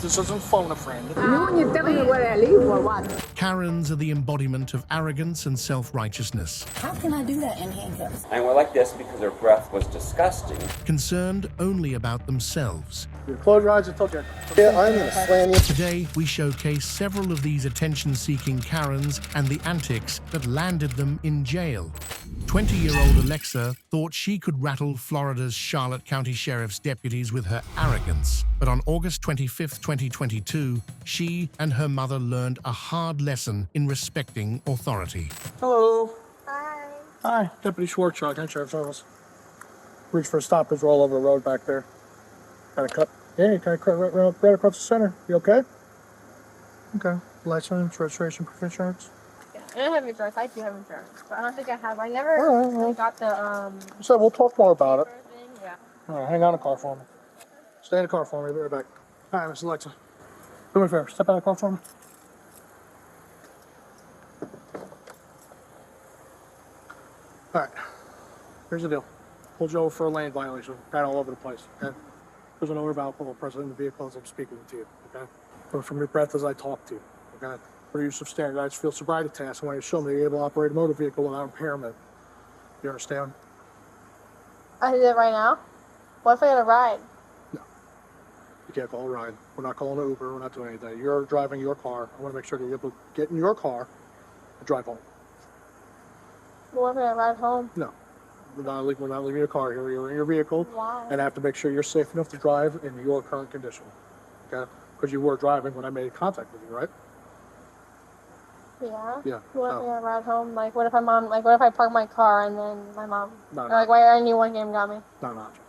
This isn't phone a friend. You want you telling me where I live or what? Karens are the embodiment of arrogance and self-righteousness. How can I do that in handcuffs? And we're like this because her breath was disgusting. Concerned only about themselves. You close your eyes and touch it. Yeah, I'm gonna slam you. Today, we showcase several of these attention-seeking Karens and the antics that landed them in jail. 20-year-old Alexa thought she could rattle Florida's Charlotte County Sheriff's deputies with her arrogance. But on August 25, 2022, she and her mother learned a hard lesson in respecting authority. Hello. Hi. Hi, Deputy Schwartz, Charlotte County Sheriff's Office. Reach for a stoppage, roll over the road back there. Kind of cut. Yeah, you kind of cut right across the center. You okay? Okay. License, registration, proof of insurance. I don't have insurance. I do have insurance, but I don't think I have. I never got the So we'll talk more about it. thing. Yeah. All right, hang on in the car for me. Stay in the car for me. I'll be right back. All right, Miss Alexa. Do me a favor. Step out of the car for me. All right. Here's the deal. Pulled you over for a lane violation. Got all over the place. Okay. There's an odor of alcohol present in the vehicle as I'm speaking to you. Okay. Or from your breath as I talk to you. Okay. For use of standardized field sobriety tests, I want you to show me you're able to operate a motor vehicle without impairment. You understand? I did it right now. What if I get a ride? No. You can't call a ride. We're not calling an Uber. We're not doing anything. You're driving your car. I want to make sure that you're able to get in your car and drive home. What if I get a ride home? No. We're not leaving your car here. You're in your vehicle. Why? And I have to make sure you're safe enough to drive in your current condition. Okay? Because you were driving when I made contact with you, right? Yeah. Yeah. What if I get a ride home? Like, what if what if I park my car and then my mom? No, Or, like, why aren't you one game got me? Not an option.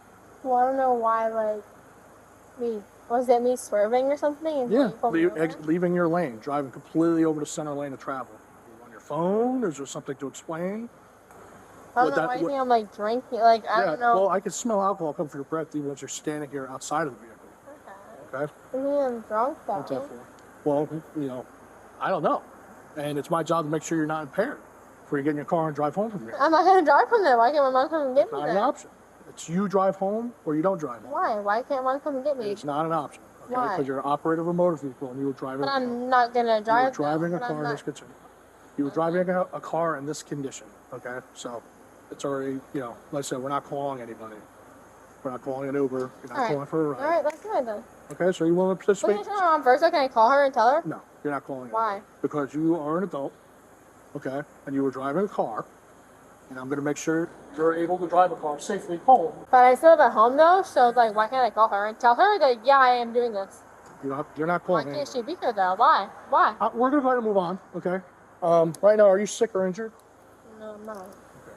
Well, I don't know why. Like, was it me swerving or something? And Yeah. you pulled me over? Leaving your lane, driving completely over the center lane of travel. You on your phone? Is there something to explain? I don't know why you think I'm like drinking. Like, I don't know. Well, I can smell alcohol come from your breath even as you're standing here outside of the vehicle. Okay? I mean, I'm drunk though. What's that for? Well, you know, I don't know. And it's my job to make sure you're not impaired before you get in your car and drive home from here. I'm not gonna drive from there. Why can't my mom come and get me Not then? an option. It's you drive home or you don't drive home. Why? Why can't mom come and get me? It's not an option. Okay? Why? Because you're an operator of a motor vehicle and you were driving But a car. I'm not gonna drive. You were driving though, a but car I'm in this condition. You were driving a car in this condition. Okay? So it's already, you know, like I said, we're not calling anybody. We're not calling an Uber. You're not calling for a ride. All right, let's do it then. Okay, so you want to participate? Can you tell my mom first, so can I call her and tell her? No, you're not calling it. Why? Because you are an adult, okay, and you were driving a car, and I'm going to make sure you're able to drive a car safely home. But I still live at home though, so like, why can't I call her and tell her that yeah, I am doing this? You're not Why calling can't she be here though? Why? Why? We're going to try to move on, okay? Right now, are you sick or injured? No, I'm not.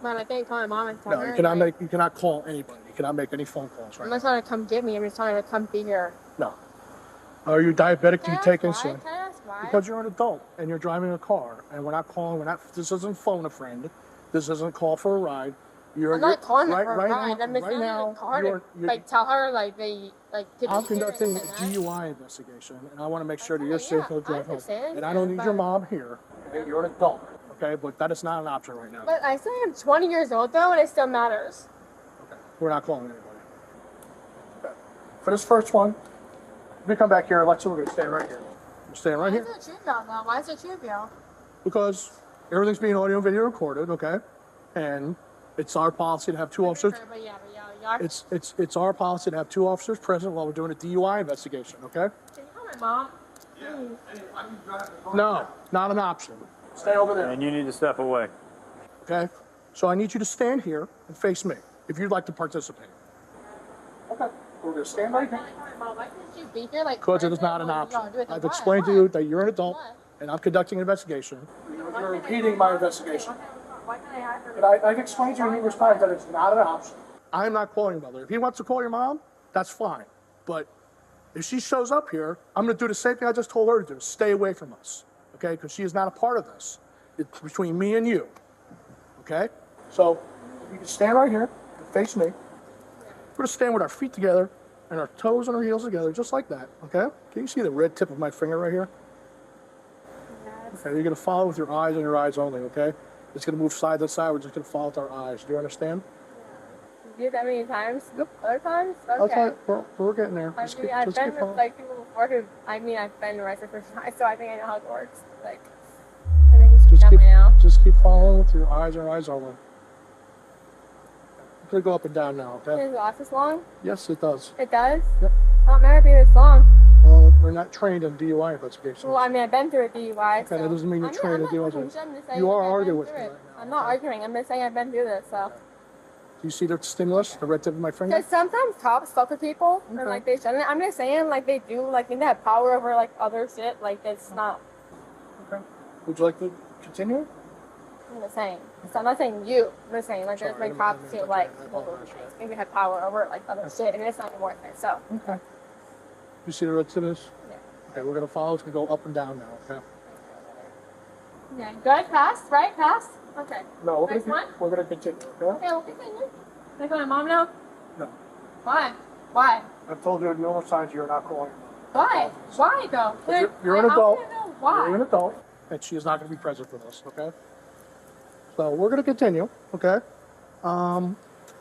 But I can't call my mom and tell No, her. you cannot call anybody. You cannot make any phone calls right I'm now. not trying to come get me. I'm just trying to come be here. No. Are you diabetic? Do you take insulin? Can I ask why? Because you're an adult and you're driving a car, and this isn't phone a friend. This isn't call for a ride. I'm not calling her for a right ride. now, I'm just right now, calling you're, to like tell her like they like. I'm conducting a DUI investigation, and I want to make sure that you're safe to drive home. understand, And I don't need your mom here. Okay? You're an adult, okay? But that is not an option right now. But I still am 20 years old though, and it still matters. Okay, we're not calling anybody. Okay. For this first one, if you come back here, Alexa, we're going to stay right here. We're staying right here. Why is it trivial though? Why is it trivial? Because everything's being audio and video recorded, okay? And it's our policy to have two officers. But yeah, y'all. It's our policy to have two officers present while we're doing a DUI investigation, okay? Can you call my mom? No, not an option. Stay over there. And you need to step away. Okay? So I need you to stand here and face me if you'd like to participate. Okay. We're going to stand right here. Mom, why can't you be here? Like, Because it is not an option. I've explained to you that you're an adult and I'm conducting an investigation. You're impeding my investigation. Why can't I have her? But I've explained to you numerous times that it's not an option. I'm not calling your mother. If he wants to call your mom, that's fine. But if she shows up here, I'm going to do the same thing I just told her to do. Stay away from us. Okay? Because she is not a part of this. It's between me and you. Okay? So you can stand right here and face me. We're going to stand with our feet together and our toes and our heels together, just like that. Okay? Can you see the red tip of my finger right here? Okay, you're going to follow with your eyes and your eyes only, okay? It's going to move side to side. We're just going to follow with our eyes. Do you understand? you that many times? Yep. Other times? Okay. Okay, we're getting there. I Just mean, keep- I've just been keep with following. like people before who, I've been arrested for twice, so I think I know how it works. Like, I think it's Just keep, now. just keep following with your eyes and eyes only. It's gonna go up and down now, okay? Does it last this long? Yes, it does. It does? Yep. I don't remember being this long. Well, we're not trained in DUI investigations. Well, I mean, I've been through a DUI. Okay, that doesn't mean you're trained in DUI. I'm just saying You are I've been arguing with through me it. right now, I'm not okay? arguing. I'm just saying I've been through this, so. Do you see the stimulus, the red tip of my finger? Because sometimes cops fuck with people, and Okay. like they shouldn't. I'm just saying, like they do, like they have power over like other shit. Like it's not. Okay. Would you like to continue? I'm just saying. So I'm not saying you. I'm just saying like there's Sorry, like cops I who like apologize. maybe have power over like other shit, and it's not worth it. So. Okay. You see the red tip of this? Yeah. Okay, we're gonna follow. It's gonna go up and down now, okay? Yeah. Good. Pass. Right. Pass. Okay. No, we're Next gonna, one? we're gonna continue, okay? Okay. We'll continue. Can I call my mom now? No. Why? Why? I've told you numerous times you're not calling. Why? Why though? You're an adult. I wanna know why. You're an adult, and she is not gonna be present for this, okay? So we're gonna continue, okay?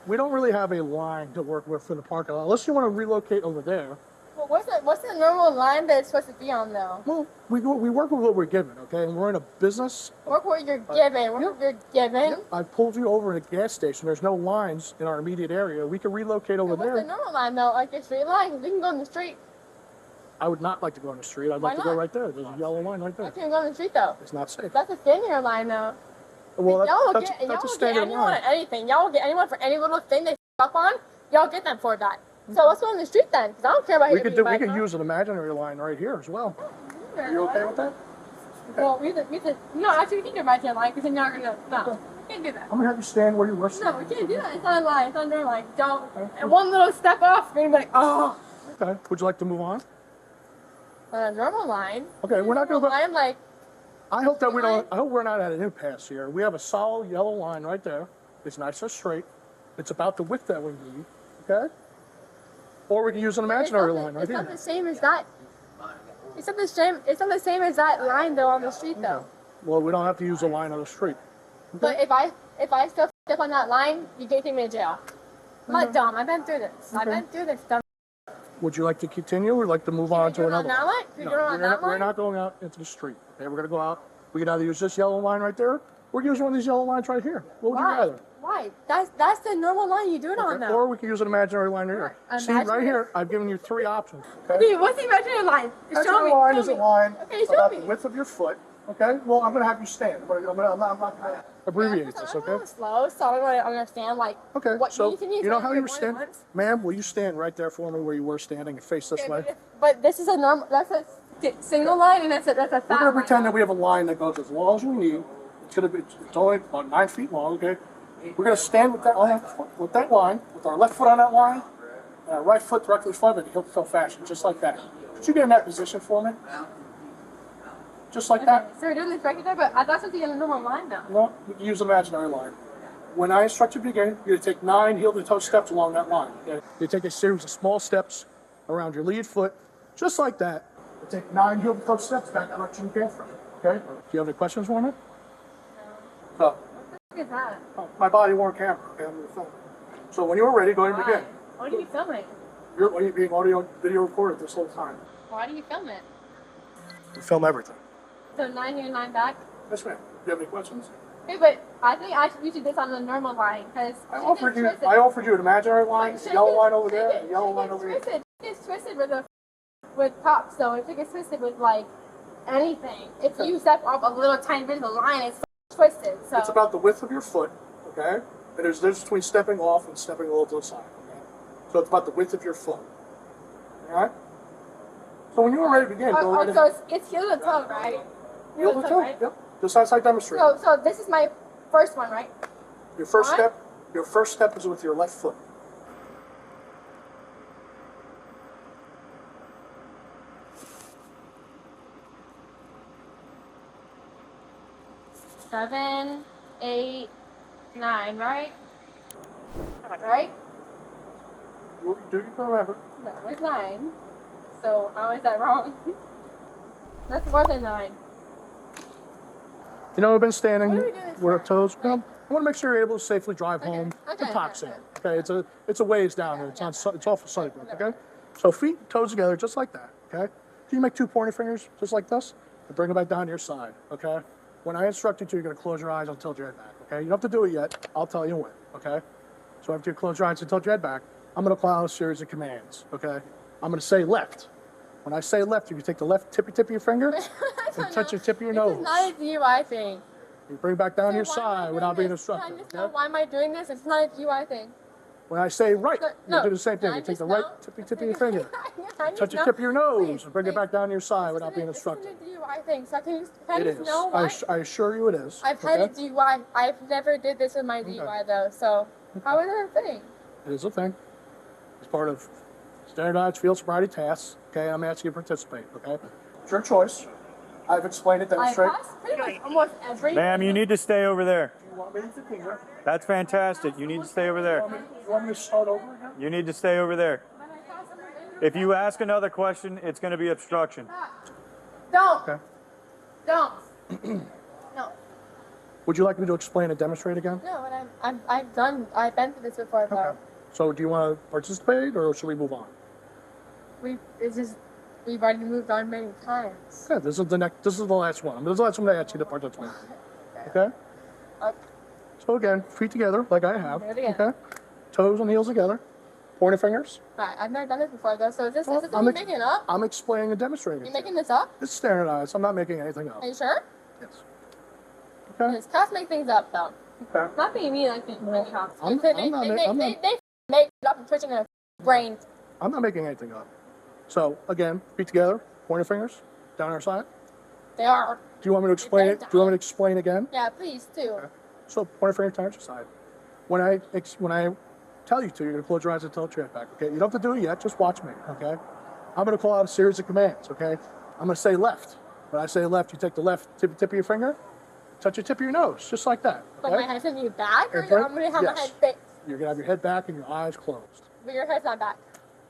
We don't really have a line to work with for the parking lot, unless you want to relocate over there. Well, what's the normal line that it's supposed to be on though? Well, we work with what we're given, okay? And we're in a business. Work what you're given. Work what you're given. I pulled you over in a gas station. There's no lines in our immediate area. We can relocate over What's the there. normal line though? Like a straight line? You can go on the street. I would not like to go on the street. I'd like Why to go not? right there. There's a yellow line right Why there. can't you go on the street though? It's not safe. That's a senior line though. Well, Y'all will that's get a y'all will get standard anyone line. on anything. Y'all will get anyone for any little thing they f up on. Y'all get them for that. So let's go on the street then, because I don't care about We hitting could anybody, huh? use an imaginary line right here as well. Are you okay with that? Well, no, actually we can do imaginary line because then y'all gonna no. We can't do that. I'm gonna have you stand where you were. No, we can't do that. It's not a line. It's not a line. Don't. And one little step off, you're gonna be like, oh. Okay. Would you like to move on? On a normal line. Okay, we're not gonna go. Line like. I hope that we don't. I hope we're not at an impasse here. We have a solid yellow line right there. It's nice and straight. It's about the width that we need. Okay. Or we can use an imaginary line right It's here. not the same as that. It's not the same. It's not the same as that line though on the street though. Well, we don't have to use a line on the street. But if I still step on that line, you can take me to jail. I'm not dumb. I've been through this. I've been through this. Dumb. Would you like to continue or like to move on to You're on another that line? line? You're doing on that we're line? not going out into the street. Okay, we're gonna go out. We can either use this yellow line right there, or use one of these yellow lines right here. What would you Why? rather? Why? That's the normal line you do it on Okay, though. or we can use an imaginary line right here. Right. See, right Imaginary? here, I've given you 3 options. Okay? Dude, what's the imaginary line? Show Imaginary me. line show is a me. line Okay, show about me. the width of your foot. Okay. Well, I'm gonna have you stand, but I'm not gonna abbreviate this. I'm Okay. a little slow, so I don't really understand like. Okay. What So can you know explain how it you more than stand, once? ma'am? Will you stand right there for me where you were standing and face this Okay, way? but this is a normal. That's a single line, and that's a fat We're gonna line. pretend that we have a line that goes as long as we need. It's only about 9 feet long. Okay. We're gonna stand with that line, with our left foot on that line, and our right foot directly in front of it, heel to toe fashion, just like that. Could you get in that position for me? Just like that. So we're doing this right there, but I thought something in a normal line though. No, we can use imaginary line. When I instruct you to begin, you're gonna take 9 heel to toe steps along that line. Okay? You take a series of small steps around your lead foot, just like that. You take 9 heel to toe steps back direction you came from. Okay? Do you have any questions for me? No. What is that? Oh, my body worn camera. Okay, I'm gonna film. So when you're ready, go ahead and Why? begin. Why do you film it? You're being audio video recorded this whole time. Why do you film it? We film everything. So 9 here, 9 back. Yes, ma'am. Do you have any questions? Okay, but I think I should use this on the normal line because I offered you an imaginary line, a yellow line over there, a yellow line over here. It gets twisted with cops, so if it gets twisted with like anything, if you step off a little tiny bit of the line, it's twisted. So It's about the width of your foot, okay? And there's a difference between stepping off and stepping a little to the side, okay? So it's about the width of your foot, all right? So when you're ready to begin, go ahead so it's heel to toe, right? heel to toe. right? Yep. Just as I demonstrated. So this is my first one, right? Your first What? step is with your left foot. Seven, 8, 9, right? Right? Do you remember? No, it's 9. So how is that wrong? That's more than 9. You know, we've been standing What are we doing this with our for? toes. Come. I want to make sure you're able to safely drive home to Poxon. Okay, it's a ways down there. It's off of Sunnybrook. Okay, so feet, toes together, just like that. Okay, can you make 2 pointer fingers just like this and bring them back down to your side? Okay, when I instruct you to, you're gonna close your eyes. I'll tilt your head back. Okay, you don't have to do it yet. I'll tell you when. Okay, so after you close your eyes and tilt your head back, I'm gonna call out a series of commands. Okay, I'm gonna say left. When I say left, you can take the left tip of your finger and touch the tip of your nose. It's not a DUI thing. You bring it back down to your side without being instructed. I just know why am I doing this? It's not a DUI thing. When I say right, No, you do the same thing. You take the right tip of your finger, touch the tip of your nose, and bring it back down to your side without being instructed. It's not a DUI thing, so can It you is. know why? I assure you it is. I've had a DUI. I've never did this with my DUI though, so how is it a thing? It is a thing. It's part of standardized field sobriety tasks. Okay, I'm asking you to participate. Okay, it's your choice. I've explained it, I demonstrate. passed pretty much almost every. Ma'am, you need to stay over there. You want me to continue? That's fantastic. You need to stay over there. You want me to start over again? You need to stay over there. If you ask another question, it's going to be obstruction. Don't. Okay. Don't. No. Would you like me to explain and demonstrate again? No, and I've been through this before, though. Okay. So do you want to participate or should we move on? We've already moved on many times. Okay, this is the last one. This is the last one I asked you to participate. Okay? So again, feet together, like I have. Do it again. Okay? Toes and heels together. Pointer fingers. Right, I've never done this before, though, so is this something I'm you're making up? I'm explaining and demonstrating. You're making this up? It's standardized. I'm not making anything up. Are you sure? Yes. Okay? Because cops make things up, though. Okay. Not being me like the cops. I'm They not make it up and twitching their brains. I'm not making anything up. So again, feet together, pointer fingers, down our side. They are. Do you want me to explain it? Do you want me to explain again? Yeah, please, too. Okay. So pointer finger down your side. When I tell you to, you're gonna close your eyes and tilt your head back. Okay? You don't have to do it yet. Just watch me. Okay? I'm gonna call out a series of commands. Okay? I'm gonna say left. When I say left, you take the left tip of your finger, touch the tip of your nose, just like that. But Okay? my head's gonna be back, or And I'm gonna have my yes. head fixed? You're gonna have your head back and your eyes closed. But your head's not back.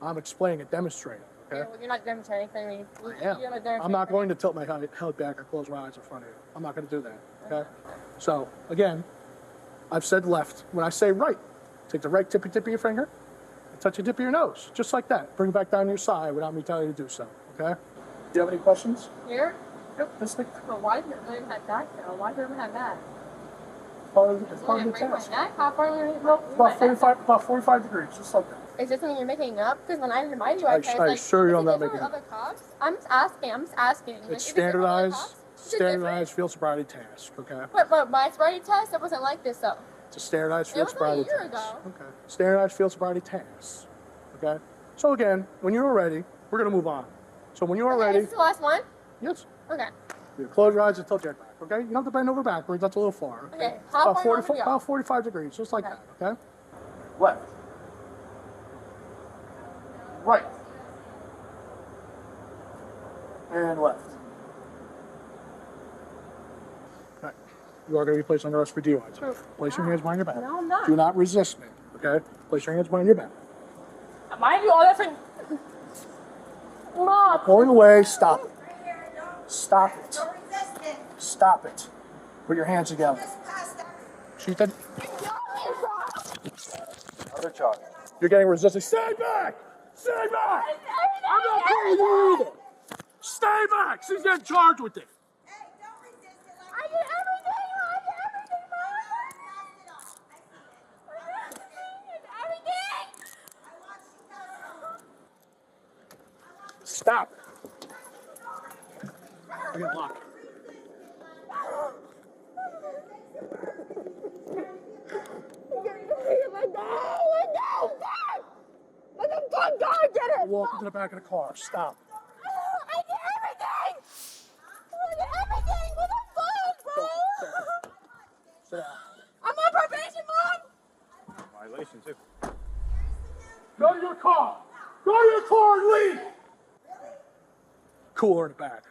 I'm explaining and demonstrating. Okay? Well, you're not demonstrating for me. Yeah. You're not demonstrating. I'm not going to tilt my head back or close my eyes in front of you. I'm not going to do that. Okay? So again, I've said left. When I say right, take the right tip of your finger and touch the tip of your nose, just like that. Bring it back down to your side without me telling you to do so. Okay? Do you have any questions? Here? Yep. This thing. Well, why did I even have that, though? Why did I even have that? It's part of the Break my test. neck? How far are we going About 45 degrees, just like that. Is this something you're making up? Because when I did my DUI I test, assure you I'm is it not different making with other cops? I'm just asking. Like, It's is it different with other standardized, cops? Is it different? standardized field sobriety task. Okay? But my sobriety test, it wasn't like this, though. It's a standardized It field was like sobriety a year task. ago. Okay. Standardized field sobriety tasks. Okay. So again, when you're ready, we're gonna move on. So when you're Okay, ready, this is the last one? yes, Okay. you close your eyes and tilt your head back. Okay. You don't have to bend over backwards. That's a little far. Okay. How About far do you want me to go? about 45 degrees, just like Okay. that. Okay. Left. Right. And left. Okay. You are going to be placed under arrest for DUI. Place your hands behind your back. No, I'm not. Do not resist me. Okay. Place your hands behind your back. Mind you, all different. Mom! Pulling away. Stop it. Stop it. Stop it. Put your hands together. Shoot that. Other charge. You're getting resisted. Stay back! Stay back! I'm not pulling you either. Stay back! She's getting charged with it. I did everything! Stop. I got locked. Walk into the back of the car. Stop. I did everything! I did everything! What the fuck, bro? Sit down. I'm on probation, Mom! Violation, too. Go to your car. Go to your car and leave. Cooler in the back.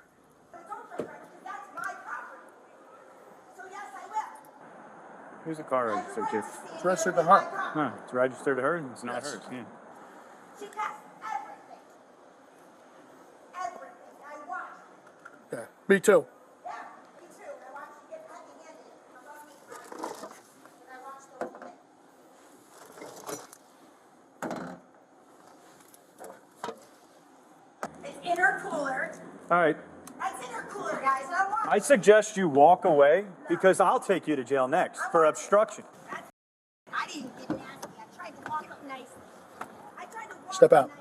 Who's the car registered to? It's registered to her. No, it's registered to her. It's not hers. Yeah. She passed everything. Everything. I watched. Yeah, me too. Yeah, me too. I watched you get hanging in it. right. That's in her cooler, guys. And I want I suggest you walk away because I'll take you to jail next for obstruction. I didn't get nasty. I tried to walk up nicely. Step out.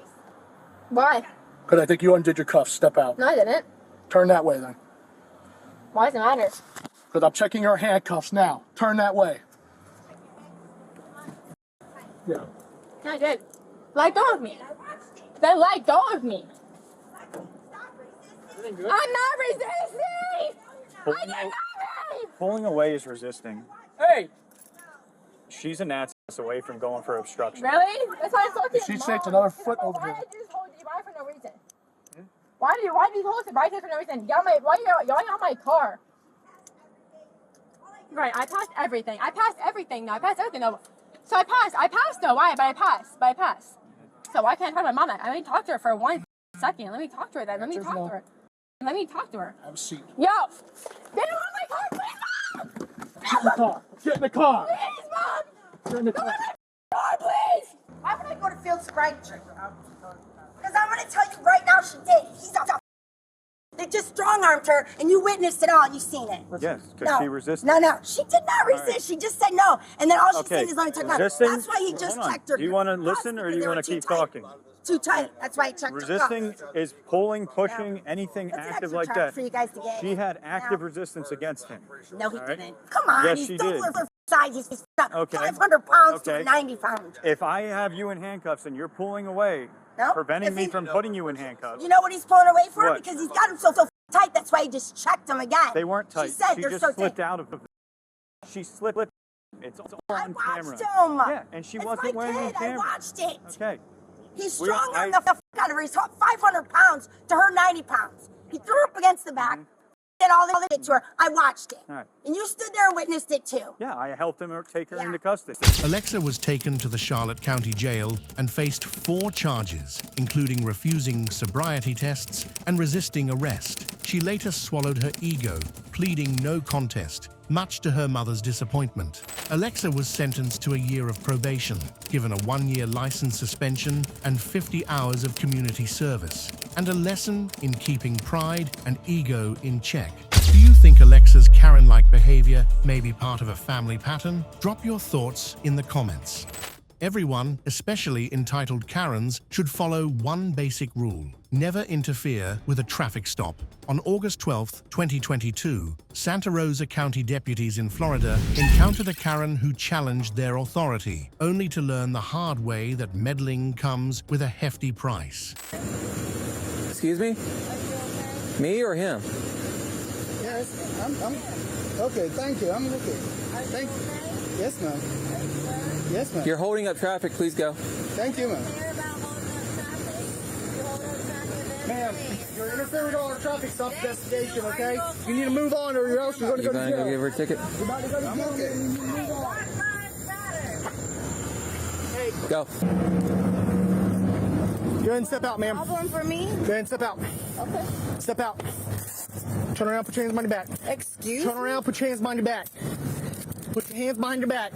Why? Because I think you undid your cuffs. Step out. No, I didn't. Turn that way then. Why does it matter? Because I'm checking your handcuffs now. Turn that way. Yeah. No, I did. Let go of me. Then let go of me. I'm not resisting! Pulling, I did nothing! pulling away is resisting. Hey! She's a Nazi away from going for obstruction. Really? That's why I told you. She takes another foot over Why here. did you just hold your ride for no reason? Why did you hold the ride for no reason? Why are you on my car? Right, I passed everything. I passed everything though. So I passed though. Why? But I passed. So why can't I talk to my mama? Let me talk to her for 1 second. Let me talk to her then. Let me talk to her. Have a seat. Yo! Get in my car, please, Get in the car. Get in the car. Please, Mom! Get in the car. Car, please! Why would I go to Field Sprite? Because I'm going to tell you right now she did. He's a They just strong-armed her, and you witnessed it all. You seen it. Yes, because she resisted. No. She did not resist. Right. She just said no. And then all she Okay. said is, let me talk about it. Resisting. That's why he just Hold on. checked her. Do you want to listen or do you want to keep talking? Too tight. That's why he checked Resisting her. is pulling, pushing, anything That's an active extra like charge that. for you guys to get. She had active Now. resistance against him. No, he All right? didn't. Come on. Yes, He's she still did. for size. He's Okay. 500 pounds Okay. to 90 pounds. If I have you in handcuffs and you're pulling away, No. preventing If me he- from putting you in handcuffs, You know what he's pulling away for? What? Because he's got him so tight. That's why he just checked him again. they weren't tight. She said they're just so slipped tight. out of them. She slipped. It's all I on watched camera. him. Yeah, and she It's wasn't my wearing kid. the camera. I watched it. Okay. He's We- strong I- on the f out of her. He's 500 pounds to her 90 pounds. He threw her up against the back. Did all this shit to her. I watched it. All right. And you stood there and witnessed it too. Yeah, I helped him take her Yeah. into custody. Alexa was taken to the Charlotte County Jail and faced 4 charges, including refusing sobriety tests and resisting arrest. She later swallowed her ego, pleading no contest, much to her mother's disappointment. Alexa was sentenced to a year of probation, given a 1-year license suspension and 50 hours of community service, and a lesson in keeping pride and ego in check. Do you think Alexa's Karen-like behavior may be part of a family pattern? Drop your thoughts in the comments. Everyone, especially entitled Karens, should follow one basic rule: never interfere with a traffic stop. On August 12, 2022, Santa Rosa County deputies in Florida encountered a Karen who challenged their authority, only to learn the hard way that meddling comes with a hefty price. Excuse me? Me or him? Yes, I'm okay, thank you. I'm okay. Thank you. Yes, ma'am. Yes, ma'am. You're holding up traffic. Please go. Thank you, ma'am. Ma'am, you're interfering with our traffic stop investigation, okay? You need to move on or else you're going to You go to gonna jail. go give her a ticket? You're about to go to jail. I'm okay. You need to move on. Go. Go ahead and step out, ma'am. Problem for me? Go ahead and step out. Okay. Step out. Turn around, put your hands behind your back. Excuse Turn around, put your hands behind your back. Put your hands behind your back.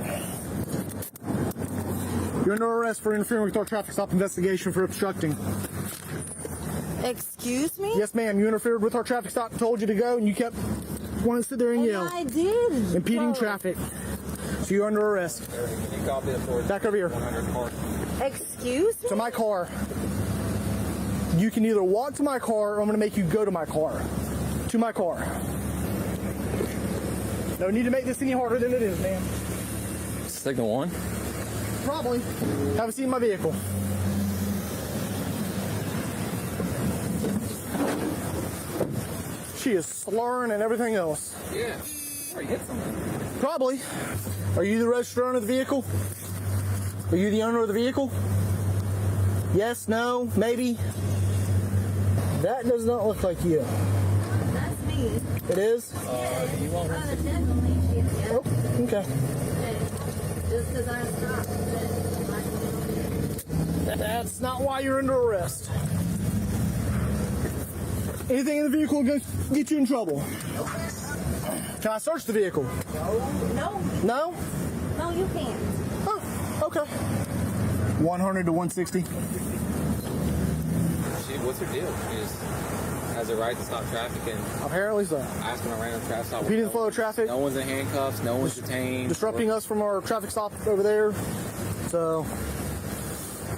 You're under arrest for interfering with our traffic stop investigation for obstructing. Excuse me? Yes, ma'am. You interfered with our traffic stop, told you to go, and you kept wanting to sit there and yell. I did. Impeding traffic. So you're under arrest. Back over here. Excuse me? To my car. You can either walk to my car or I'm going to make you go to my car. To my car. No need to make this any harder than it is, ma'am. Signal 1. Probably. Have a seat in my vehicle. She is slurring and everything else. Yeah. Or you hit someone. Probably. Are you the registered owner of the vehicle? Are you the owner of the vehicle? Yes, no, maybe. That does not look like you. That's me. It is? You won't. Definitely. Oh, okay. Just because I stopped. That's not why you're under arrest. Anything in the vehicle can get you in trouble. Can I search the vehicle? No. No? No, you can't. Oh, okay. 100 to 160. What's her deal? She just has a right to stop traffic, and Apparently so. asking a random traffic stop. Impeding the flow of traffic. No one's in handcuffs. No one's detained. Disrupting us from our traffic stop over there. So.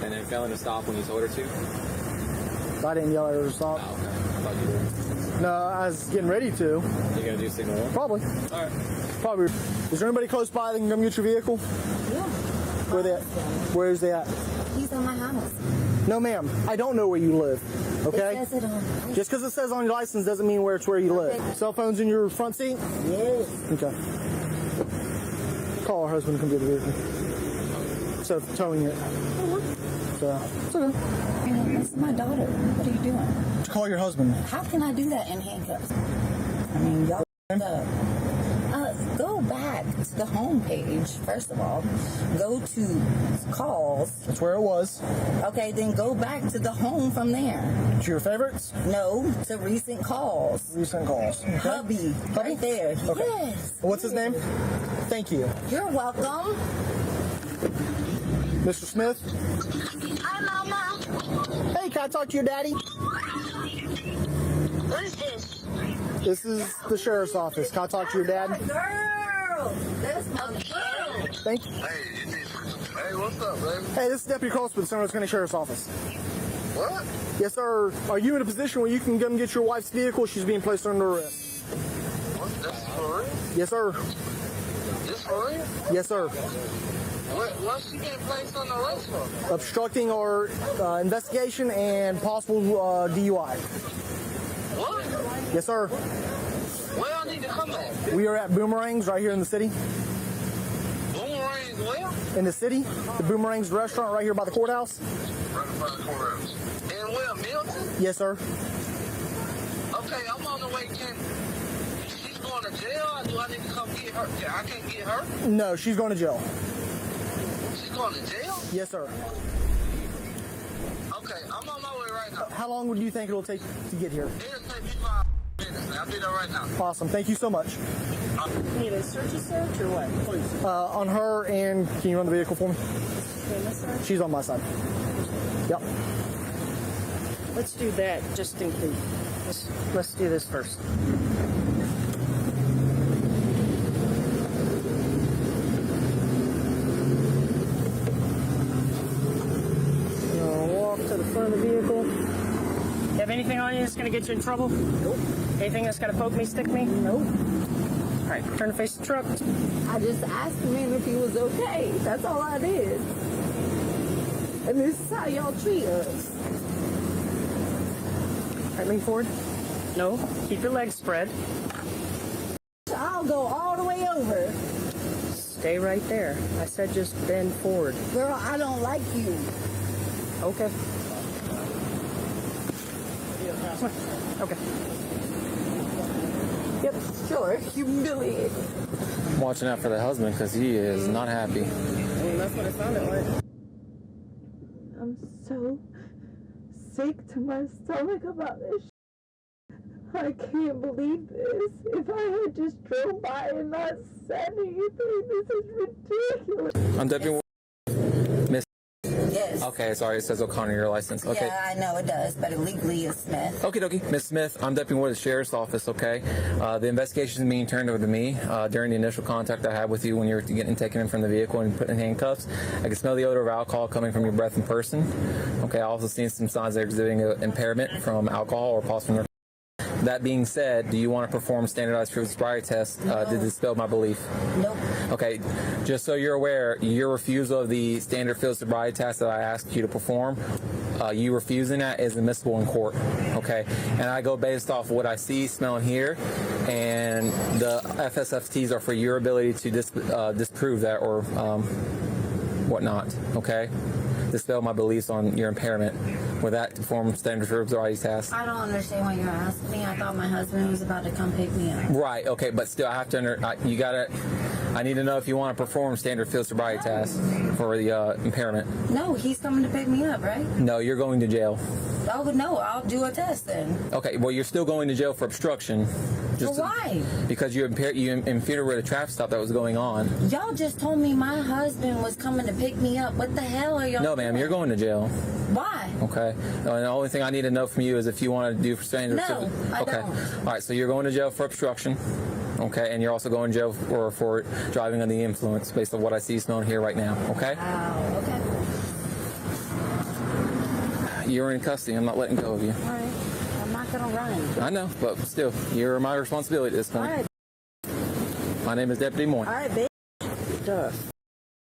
And then failing to stop when you told her to. I didn't yell at her to stop. Oh, okay. I thought you did. No, I was getting ready to. You gonna do signal 1? Probably. All right. Probably. Is there anybody close by that can come get your vehicle? Yeah. Where they at? Where is they at? He's on my house. No, ma'am. I don't know where you live. Okay? It says it on. Just because it says on your license doesn't mean where you live. Cell phone's in your front seat? Yes. Okay. Call her husband to come get the vehicle. So towing it. So it's okay. This is my daughter. What are you doing? Call your husband. How can I do that in handcuffs? I mean, y'all. Go back to the home page, first of all. Go to calls. That's where it was. Okay, then go back to the home from there. To your favorites? No, to recent calls. Recent calls. Okay. Hubby, right there. Okay. Yes. What's his name? Thank you. You're welcome. Mr. Smith? Hi, Mama. Hey, can I talk to your daddy? What is this? This is the sheriff's office. Can I talk to your dad? Girl, that's my girl. Thank you. Hey, what's up, baby? Hey, this is Deputy Cross with the Sarasota County Sheriff's Office. What? Yes, sir. Are you in a position where you can come get your wife's vehicle? She's being placed under arrest. What? This for real? Yes, sir. This for real? Yes, sir. What's she getting placed on the arrest for? Obstructing our investigation and possible DUI. What? Yes, sir. Where I need to come at? We are at Boomerangs right here in the city. Boomerangs where? In the city, the Boomerangs restaurant right here by the courthouse. Right by the courthouse. And where, Milton? Yes, sir. Okay, I'm on the way. She's going to jail, or do I need to come get her? I can't get her? No, she's going to jail. She's going to jail? Yes, sir. Okay, I'm on my way right now. How long would you think it'll take to get here? It'll take me 5 minutes. I'll be there right now. Awesome. Thank you so much. Need a search or what? Please. On her, and can you run the vehicle for me? She's on my side. Yep. Let's do that just in case. Let's do this first. Walk to the front of the vehicle. You have anything on you that's going to get you in trouble? Nope. Anything that's going to poke me, stick me? Nope. All right, turn to face the truck. I just asked him if he was okay. That's all I did. And this is how y'all treat us. All right, lean forward. No, keep your legs spread. I'll go all the way over. Stay right there. I said just bend forward. Girl, I don't like you. Okay. Okay. Yep, sure. Humiliated. I'm watching out for the husband because he is not happy. I mean, that's what it sounded like. I'm so sick to my stomach about this. I can't believe this. If I had just drove by and not said anything, this is ridiculous. I'm Deputy Miss. Yes. Okay, sorry, it says O'Connor, your license. Okay. Yeah, I know it does, but legally it's Smith. Okie dokie. Miss Smith, I'm Deputy Ward of the Sheriff's Office, okay? The investigation is being turned over to me. During the initial contact I had with you when you were getting taken in from the vehicle and put in handcuffs, I could smell the odor of alcohol coming from your breath and person. Okay, I also seen some signs that are exhibiting impairment from alcohol or possible. That being said, do you want to perform standardized field sobriety tests to dispel my belief? Nope. Okay, just so you're aware, your refusal of the standard field sobriety test that I asked you to perform, you refusing that is admissible in court, okay? And I go based off what I see, smell, and hear, and the FSFTs are for your ability to disprove that or whatnot, okay? Dispel my beliefs on your impairment with that to perform standard field sobriety test. I don't understand why you're asking me. I thought my husband was about to come pick me up. Right, okay, but still I have to I need to know if you want to perform standard field sobriety test for the impairment. No, he's coming to pick me up, right? No, you're going to jail. Oh, no, I'll do a test then. Okay, well, you're still going to jail for obstruction. Well, why? Because you interfered with a traffic stop that was going on. Y'all just told me my husband was coming to pick me up. What the hell are y'all No, ma'am, you're going to jail. Why? Okay. And the only thing I need to know from you is if you want to do standard. No, I okay. don't. All right. So you're going to jail for obstruction. Okay, and you're also going to jail for driving under the influence, based on what I see smelling here right now. Okay. Okay. You're in custody. I'm not letting go of you. All right. I'm not gonna run. I know, but still, you're my responsibility at this point. All right. My name is Deputy Moore. All right, bitch. Duh.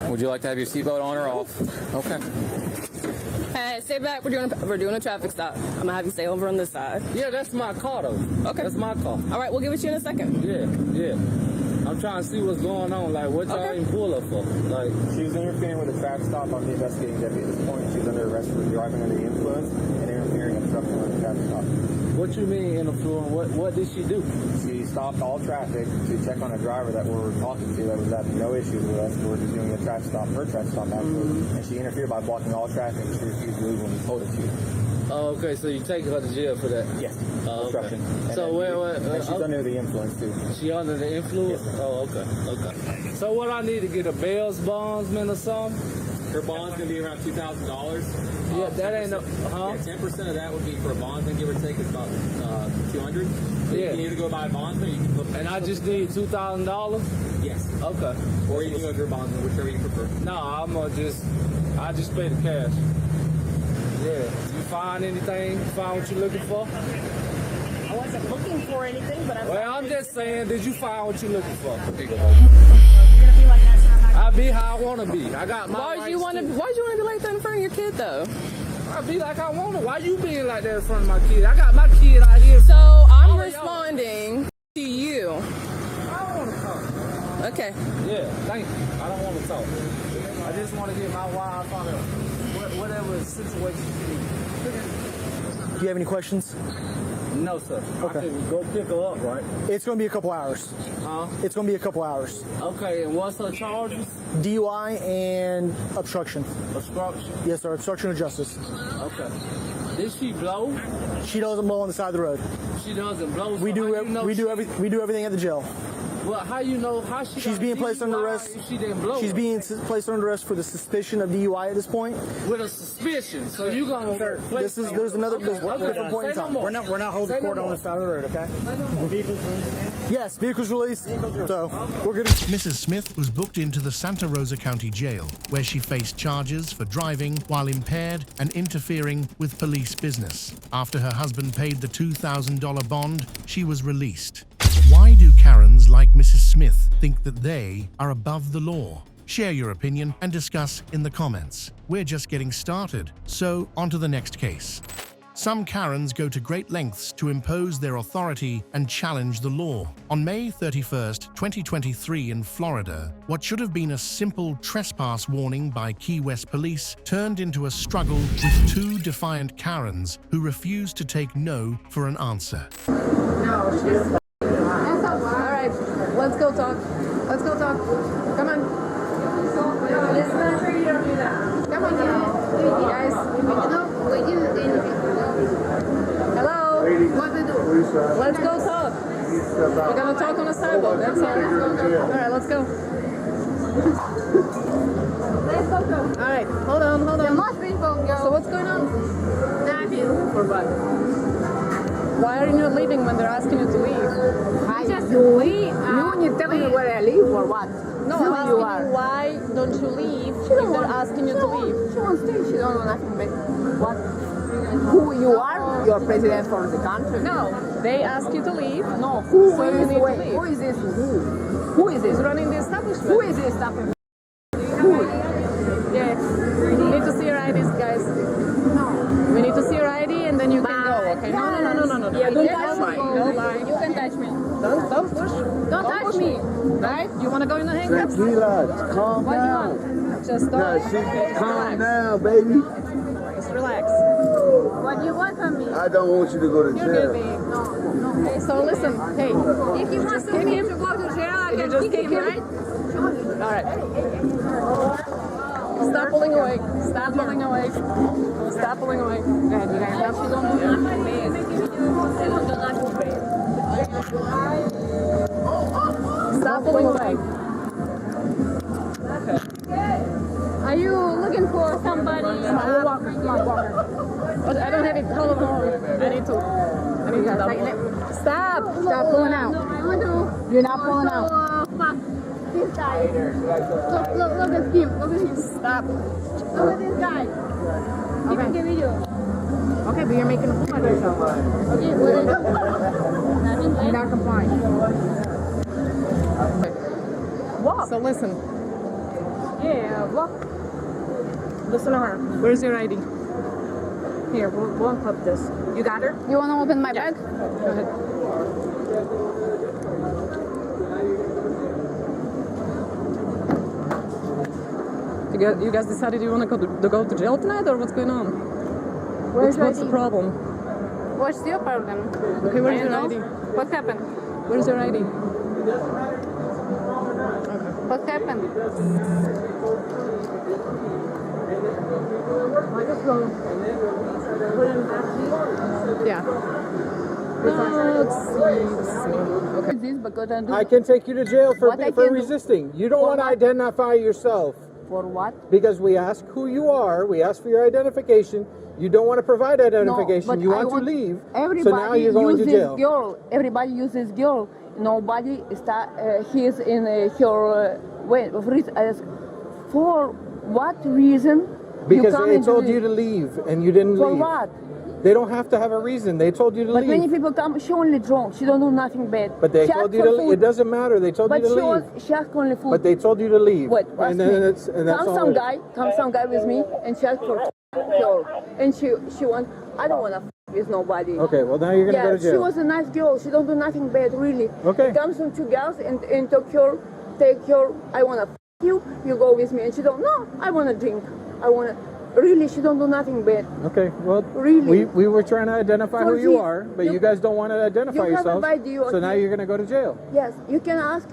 Would you like to have your seatbelt on or off? Okay. Hey, stay back. We're doing a traffic stop. I'm gonna have you stay over on this side. Yeah, that's my car though. Okay. That's my car. All right, we'll get with you in a second. Yeah. I'm trying to see what's going on. Like, what y'all even pull up for? Like, she was interfering with a traffic stop on the investigating deputy at this point. She was under arrest for driving under the influence and interfering and obstructing with the traffic stop. What you mean interfering? What did she do? She stopped all traffic to check on a driver that we're talking to that was having no issues with us. We're just doing a traffic stop, her traffic stop actually, and she interfered by blocking all traffic. She refused to leave when we told her to. Oh, okay, so you take her to jail for that? Yes. Obstruction. Okay. So and she's under the influence too. She under the influence? Yes. Oh, okay. So what I need to get a bail's bondsman or something? Her bond's gonna be around $2,000. Yeah, that ain't no. Yeah, 10% of that would be for a bondsman, give or take, is about $200. So you can either go buy a bondsman, or you can put. And I just need $2,000. Yes. Okay. Or you can go to a bondsman, whichever you prefer. No, I just pay the cash. Yeah. You find anything? You find what you're looking for? I wasn't looking for anything, but I'm just saying, did you find what you're looking for? You're gonna be like that. I be how I want to be. I got my Why would you want to be like that in front of your kid, though? I be like I want to. Why you being like that in front of my kid? I got my kid out here. So I'm responding to you. I don't want to talk. Okay. Yeah, thank you. I don't want to talk. I just want to get my wife out of whatever situation she needs. Do you have any questions? No, sir. Okay. I can go pick her up, right? It's going to be a couple hours. Huh? It's going to be a couple hours. Okay, and what's her charges? DUI and obstruction. Obstruction? Yes, sir. Obstruction of justice. Okay. Did she blow? She doesn't blow on the side of the road. She doesn't blow. We do everything at the jail. Well, how you know how she's being placed under arrest? She didn't blow. She's being placed under arrest for the suspicion of DUI at this point. With a suspicion, so you gonna? There's another different point in time. We're not holding court on the side of the road, okay? Yes, vehicles released. So we're good. Mrs. Smith was booked into the Santa Rosa County Jail, where she faced charges for driving while impaired and interfering with police business. After her husband paid the $2,000 bond, she was released. Why do Karens like Mrs. Smith think that they are above the law? Share your opinion and discuss in the comments. We're just getting started, so on to the next case. Some Karens go to great lengths to impose their authority and challenge the law. On May 31st, 2023 in Florida, what should have been a simple trespass warning by Key West police turned into a struggle with two defiant Karens who refused to take no for an answer. Alright, let's go talk. Let's go talk. Come on. This country, you don't do that. Come on, guys. Hello? What to do? Let's go talk. We're gonna talk on the sidewalk, that's all. Alright, let's go. Let's go. Alright, hold on. There must be phone, girl. So what's going on? Nothing. For what? Why are you not leaving when they're asking you to leave? I just leave. You tell me where I live or what? No, I'm asking you why don't you leave if they're asking you to leave? She won't stay. She don't know nothing but what? Who you are? You're president for the country. No, they ask you to leave. No, who so is you need to leave. Who is this? Who is this? Who's running the establishment? Who is the establishment? Yeah, we need to see your IDs, guys. No. We need to see your ID and then you can go, okay? No. Yeah, don't touch me. You can touch me. Don't push. Don't touch me. Right? You want to go in the handcuffs? Relax. Calm What down. do you want? Just don't. Calm down, baby. Just relax. What do you want from me? I don't want you to go to You're jail. good, babe. No. Okay, so listen. Hey, If you want kick him to go to jail, I You can just kick kick him, him? right? Alright. Stop pulling away. Stop pulling away. Stop pulling away. Go ahead, you guys. She don't do nothing bad. She don't do nothing bad. Stop pulling away. Okay. Are you looking for somebody? Come on, we'll walk. Come on, walk. Stop pulling out. You're not pulling out. This guy. Look at him. Look at him. Stop. Look at this guy. He can give video. Okay, but you're making a fool of yourself. Okay, what is it? You're not complying. Walk. So listen. Yeah, walk. Listen to her. Where's your ID? Here, we'll unclip this. You got her? You want to open my bag? Go ahead. You guys decided you want to go to jail tonight, or what's going on? Where's What's your the ID? problem? What's your problem? Okay, where's your know? ID? What happened? Where's your ID? What happened? Yeah. Let's see. Okay. This because I can take you to jail for What I can do? resisting. You don't want to identify yourself. For what? Because we ask who you are, we ask for your identification. You don't want to provide identification. but You I want to leave. Everybody So now you're going to uses jail. girl. Everybody uses girl. Nobody he's in her for what reason? Because come they into told the- you to leave and you didn't For leave. what? They don't have to have a reason. They told you to But leave. many people come. She only drunk. She don't do nothing bad. But they She told asked you for to food. leave. It doesn't matter. They told But you to she leave. she asked only food. But they told you to leave. Wait, and that's come all. some guy with me, and she asked for her, and she wants. I don't want to with nobody. Okay, well now you're gonna go to jail. She was a nice girl. She don't do nothing bad, really. Okay. Comes from two girls and take her. I wanna you. You go with me, and she don't. No, I wanna drink. I wanna. Really, she don't do nothing bad. Okay, well, Really? we were trying to identify For who you this, are, but you guys don't want to identify you have a yourselves. video, So now okay? you're going to go to jail. Yes, you can ask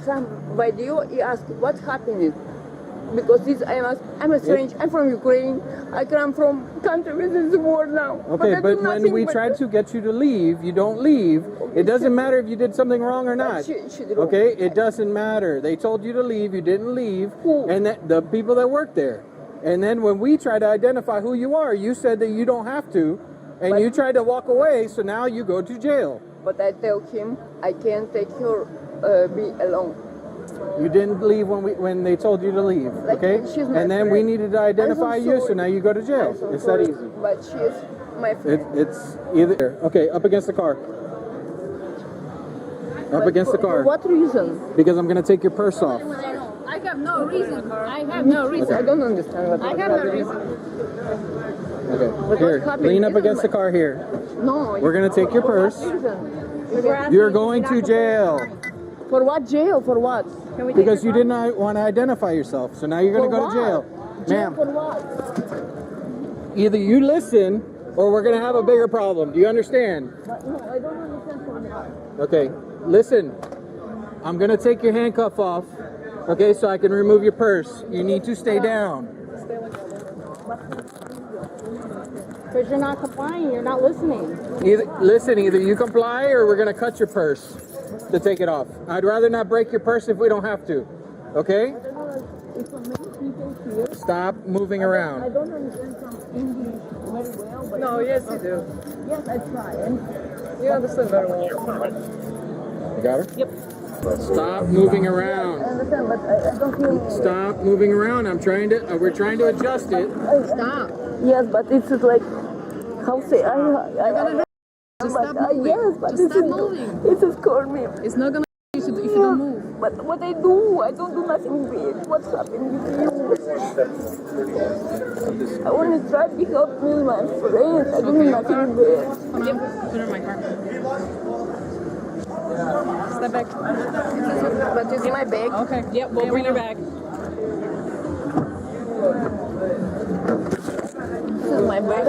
some video. You ask what's happening. Because I'm a strange. I'm from Ukraine. I come from country with this war now. Okay, I but do when nothing we but- tried to get you to leave, you don't leave. It doesn't matter if you did something wrong or not. She did wrong. Okay, it doesn't matter. They told you to leave, you didn't leave, and the people that work there. And then when we try to identify who you are, you said that you don't have to, and you tried to walk away, so now you go to jail. But I tell him I can't take her be alone. You didn't leave when they told you to leave, okay? she's my And then we friend. needed to identify I'm so you, so sorry. now you go to jail. I'm so It's sorry, that easy. But she's my friend. It's either okay, up against the car. Up against the car. For what reason? Because I'm gonna take your purse off. I have no reason. I have no reason. I don't understand what I have no reason. Okay. Here, lean up against the car here. No. We're gonna take your purse. You're going to jail. For what jail? For what? Because you did not want to identify yourself. So now you're gonna For go to jail. Jail Ma'am, for what? either you listen or we're gonna have a bigger problem. Do you understand? But no, I don't understand for what. Okay, listen. I'm gonna take your handcuff off. Okay, so I can remove your purse. You need to stay down. Because you're not complying. You're not listening. Either you comply or we're gonna cut your purse to take it off. I'd rather not break your purse if we don't have to. Okay? Stop moving I around. don't understand some English very well. But No, yes, you do. Yes, I try. And You understand very well. You got her? Yep. Stop moving around. I understand, but I don't feel. Stop moving around. We're trying to adjust it. Stop. Yes, but it's just like how say Just stop moving. yes, but Just it's stop moving. It just scared me. It's not gonna if you don't move. But what I do, I don't do nothing bad. What's happening with you? I want to try to help me, my friends. I do nothing bad. Come on. Put her in my car. Step back. But you see my bag? Okay. Yep, we'll bring her back. This is my bag.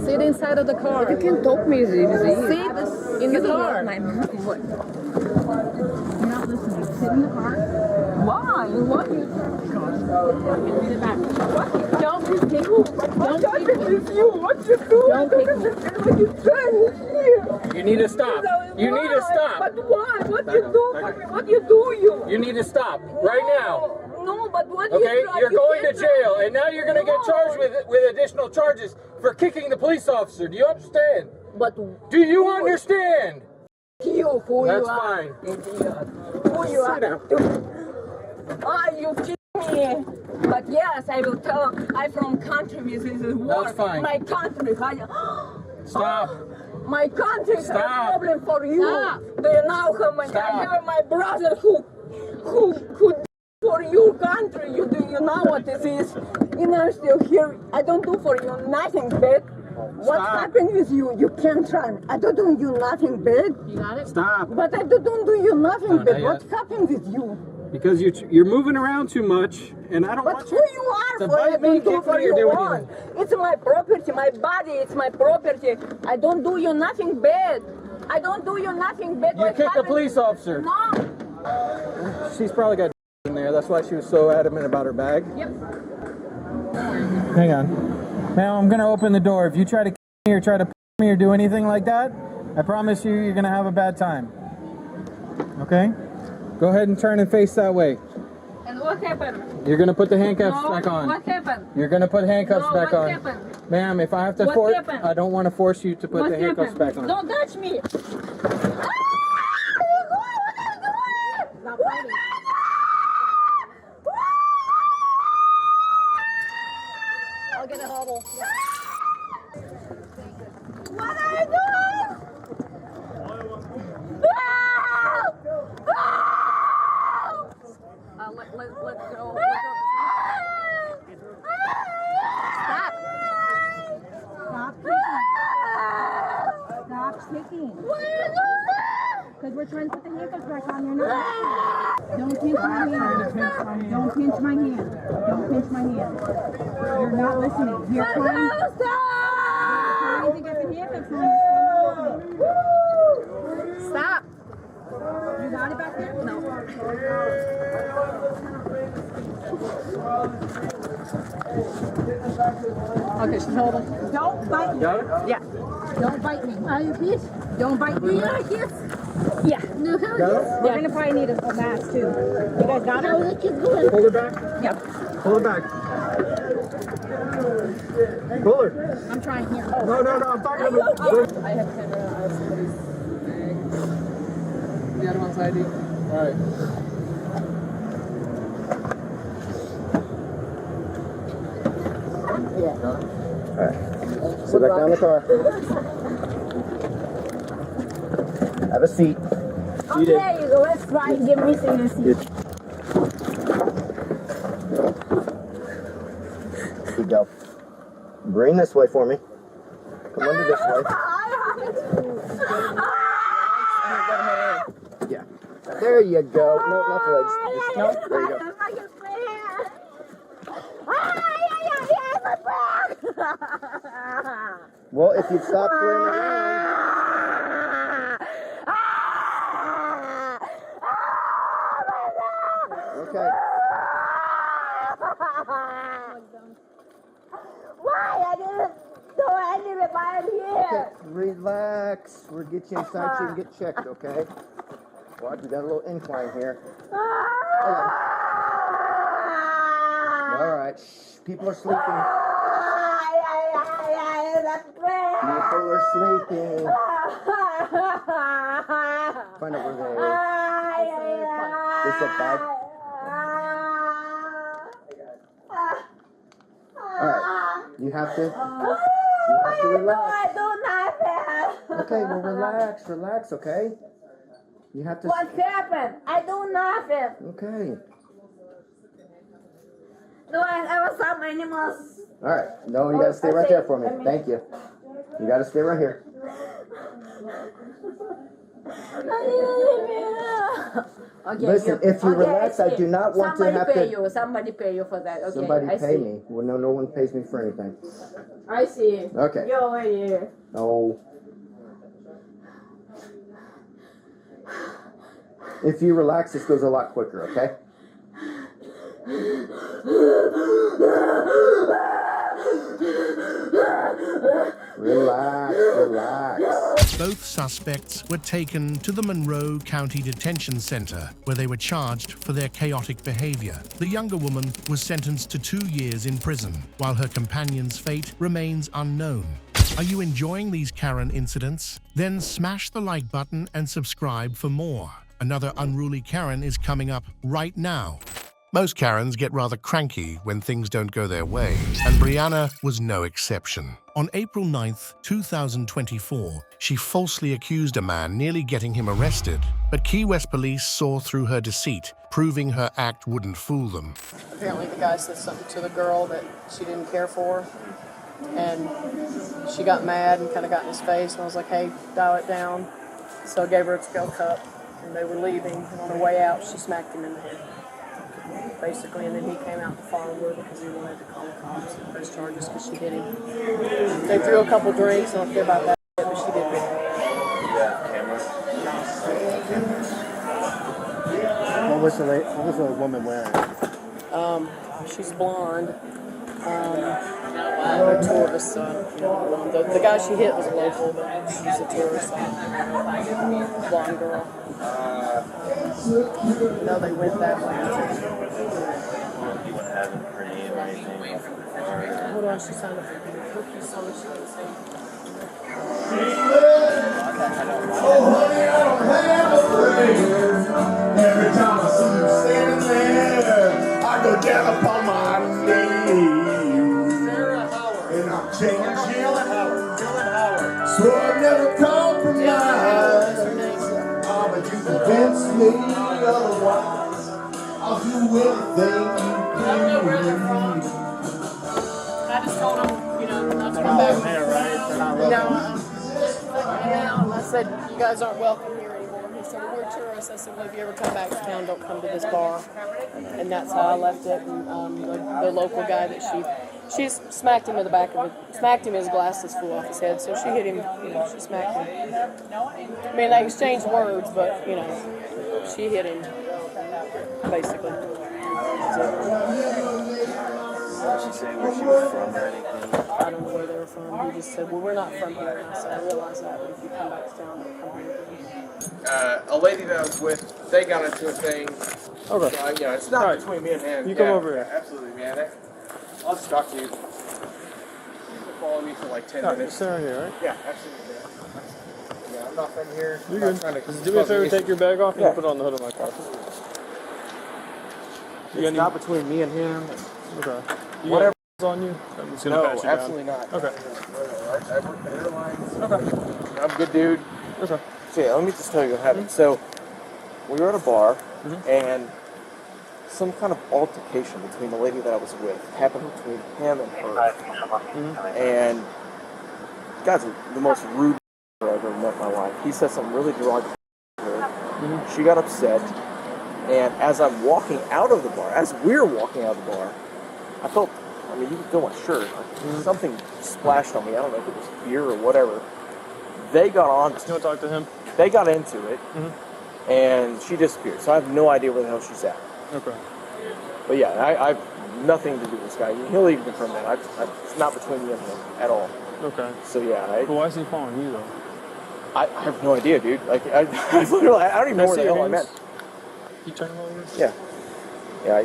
Sit inside of the car. You can talk me, easy. Sit in the car. My mom. What? You're not listening. Sit in the car. Why? What? In the back. What? Don't take me. Don't take me. What you do? Don't take me. You need to stop. You need to stop. But why? What you do for me? What you do, you? You need to stop right now. No, but what Okay, you try? you're You going to can't jail, try. and now you're going to get charged with additional charges for kicking the police officer. Do you understand? But do you understand? You, who That's you are? fine. Idiot. Who you are? Ah, you kidding me? But yes, I will tell. I'm from country. This is war. That's fine. My country. Stop. My country is a Stop. problem for you. Stop. Do you know how much Stop. I have my brother who for your country? You know what this is? You know, I'm still here. I don't do for you nothing bad. What happened with you? You can't run. I don't do you nothing bad. You got it? Stop. But I don't do you nothing No, bad. not What yet. happened with you? Because you're moving around too much, and I don't But want who you you are to for? I bite me, don't do kick for me, or you do want. anything. It's my property, my body. It's my property. I don't do you nothing bad. I don't do you nothing bad. You What kicked a happened? police officer. No. She's probably got in there. That's why she was so adamant about her bag. Yep. Hang on. Now I'm gonna open the door. If you try to kick me or try to me or do anything like that, I promise you, you're gonna have a bad time. Okay? Go ahead and turn and face that way. And what happened? You're gonna put the handcuffs No, back on. what happened? You're gonna put handcuffs No, back what on. happened? Ma'am, if I have to What force, happened? I don't want to force you to put What the handcuffs happened? back on. Don't touch me. Stop fighting. I'll get a hobble. What are you doing? Let's go. Stop. Stop shaking. Because we're trying to put the handcuffs back on your neck. Don't pinch my hand. Don't pinch my hand. Don't pinch my hand. You're not listening. You're trying to get the handcuffs on. Stop. You got it back there? No. Okay, she's holding. Don't bite me. Got it? Yeah. Don't bite me. Are you kiss? Don't bite me. Yeah. No, Got it? we're gonna probably need a mask too. You guys got it? Hold her back. Yeah. Hold her back. Pull her. I'm trying here. No, I'm talking about. I have camera. I have somebody's bag. The other one's ID. All right. All right. Sit back down in the car. Have a seat. Okay, you go. Let's try and get missing this. Here you go. Bring this way for me. Come under this way. Yeah. There you go. No, not the legs. Just, no, there you go. Well, if you'd stop flailing around. Okay. Why? I didn't do anything by here. Okay, relax. We'll get you inside so you can get checked, okay? Watch, we got a little incline here. Okay. All right. Shh. People are sleeping. People are sleeping. Find out where they are. They said bag. All right. You have to relax. I do nothing. Okay, well relax, okay? You have to. What happened? I do nothing. Okay. No, I was some animals. All right. No, you gotta stay right there for me. Thank you. You gotta stay right here. Okay, Listen, if you relax, I do not want to have to. Somebody pay you for that. Okay, Somebody I pay see. me. Well, no one pays me for anything. I see. Okay. You're over here. Oh. If you relax, this goes a lot quicker, okay? Relax. Both suspects were taken to the Monroe County Detention Center, where they were charged for their chaotic behavior. The younger woman was sentenced to 2 years in prison, while her companion's fate remains unknown. Are you enjoying these Karen incidents? Then smash the like button and subscribe for more. Another unruly Karen is coming up right now. Most Karens get rather cranky when things don't go their way, and Brianna was no exception. On April 9th, 2024, she falsely accused a man, nearly getting him arrested. But Key West police saw through her deceit, proving her act wouldn't fool them. Apparently the guy said something to the girl that she didn't care for, and she got mad and kind of got in his face, and I was like, hey, dial it down. So I gave her a scale cup, and they were leaving, and on her way out, she smacked him in the head, basically, and then he came out to follow her because he wanted to call the cops and press charges because she hit him. They threw a couple drinks, I don't care about that, but she did hit him. What was the woman wearing? She's blonde. There were 2 of us, the guy she hit was a local, but she's a tourist, blonde girl. No, they went that way. Hold on, she signed up for the cookies, so she doesn't say. Every time I see you standing there, I go down upon my knees. And I'm changing. So I never compromise. Oh, but you convince me otherwise. I'll do anything you can. I just told him, not to come back. No, I said, you guys aren't welcome here anymore. He said, we're tourists. I said, well, if you ever come back to town, don't come to this bar. And that's how I left it. And the local guy that she smacked him in the back of it, smacked him, his glasses flew off his head. So she hit him, she smacked him. I mean, they exchanged words, but, she hit him, basically. Did she say where she was from or anything? I don't know where they were from. He just said, well, we're not from here. And I said, I realize that, but if you come back to town, don't come here. A lady that I was with, they got into a thing. Okay. So, it's not between me and him. You come over here. Absolutely, man. I'll just talk to you. You can follow me for like 10 minutes. Sit right here, right? Yeah, absolutely. Yeah, I'm not from here. You're good. Just do me a favor, take your bag off and put it on the hood of my car. It's not between me and him. Okay. Whatever on you? I'm just gonna pat you down. Absolutely not. Okay. I work at airlines. Okay. I'm a good dude. Okay. So yeah, let me just tell you what happened. So we were at a bar, and some kind of altercation between the lady that I was with happened between him and her. And the guy's the most rude I've ever met in my life. He said something really derogatory to her. She got upset, and as I'm walking out of the bar, as we're walking out of the bar, I felt, you could feel my shirt. Something splashed on me. I don't know if it was beer or whatever. They got on. You want to talk to him? They got into it, and she disappeared. So I have no idea where the hell she's at. Okay. But yeah, I have nothing to do with this guy. He'll even confirm that. It's not between me and him at all. Okay. So yeah. But why is he following you though? I have no idea, dude. Like I literally, I don't even know where the hell I'm at. You turn him over? Yeah. Yeah,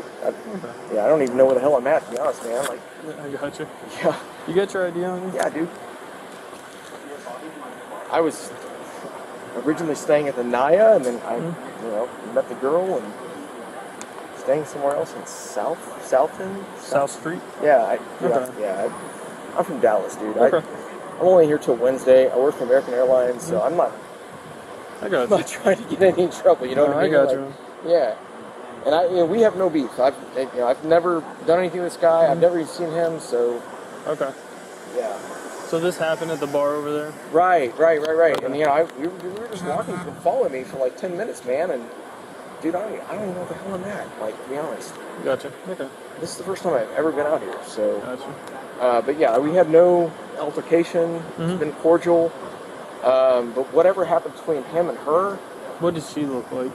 I don't even know where the hell I'm at, to be honest, man. Like, I got you. Yeah. You got your ID on you? Yeah, dude. I was originally staying at the Naya, and then I, met the girl and staying somewhere else in South Street. Yeah, Okay. I'm from Dallas, dude. Okay. I'm only here till Wednesday. I work for American Airlines, so I'm not. I got I'm not trying to get any trouble. You know what I mean? I got you. Yeah. And we have no beef. I've never done anything with this guy. I've never even seen him. So. Okay. Yeah. So this happened at the bar over there? Right. Okay. And we were just walking. You can follow me for like 10 minutes, man. And dude, I don't even know what the hell I'm at. Like, to be honest. Gotcha. Okay. This is the first time I've ever been out here. So. Gotcha. But yeah, we had no altercation. It's been cordial. But whatever happened between him and her. What does she look like?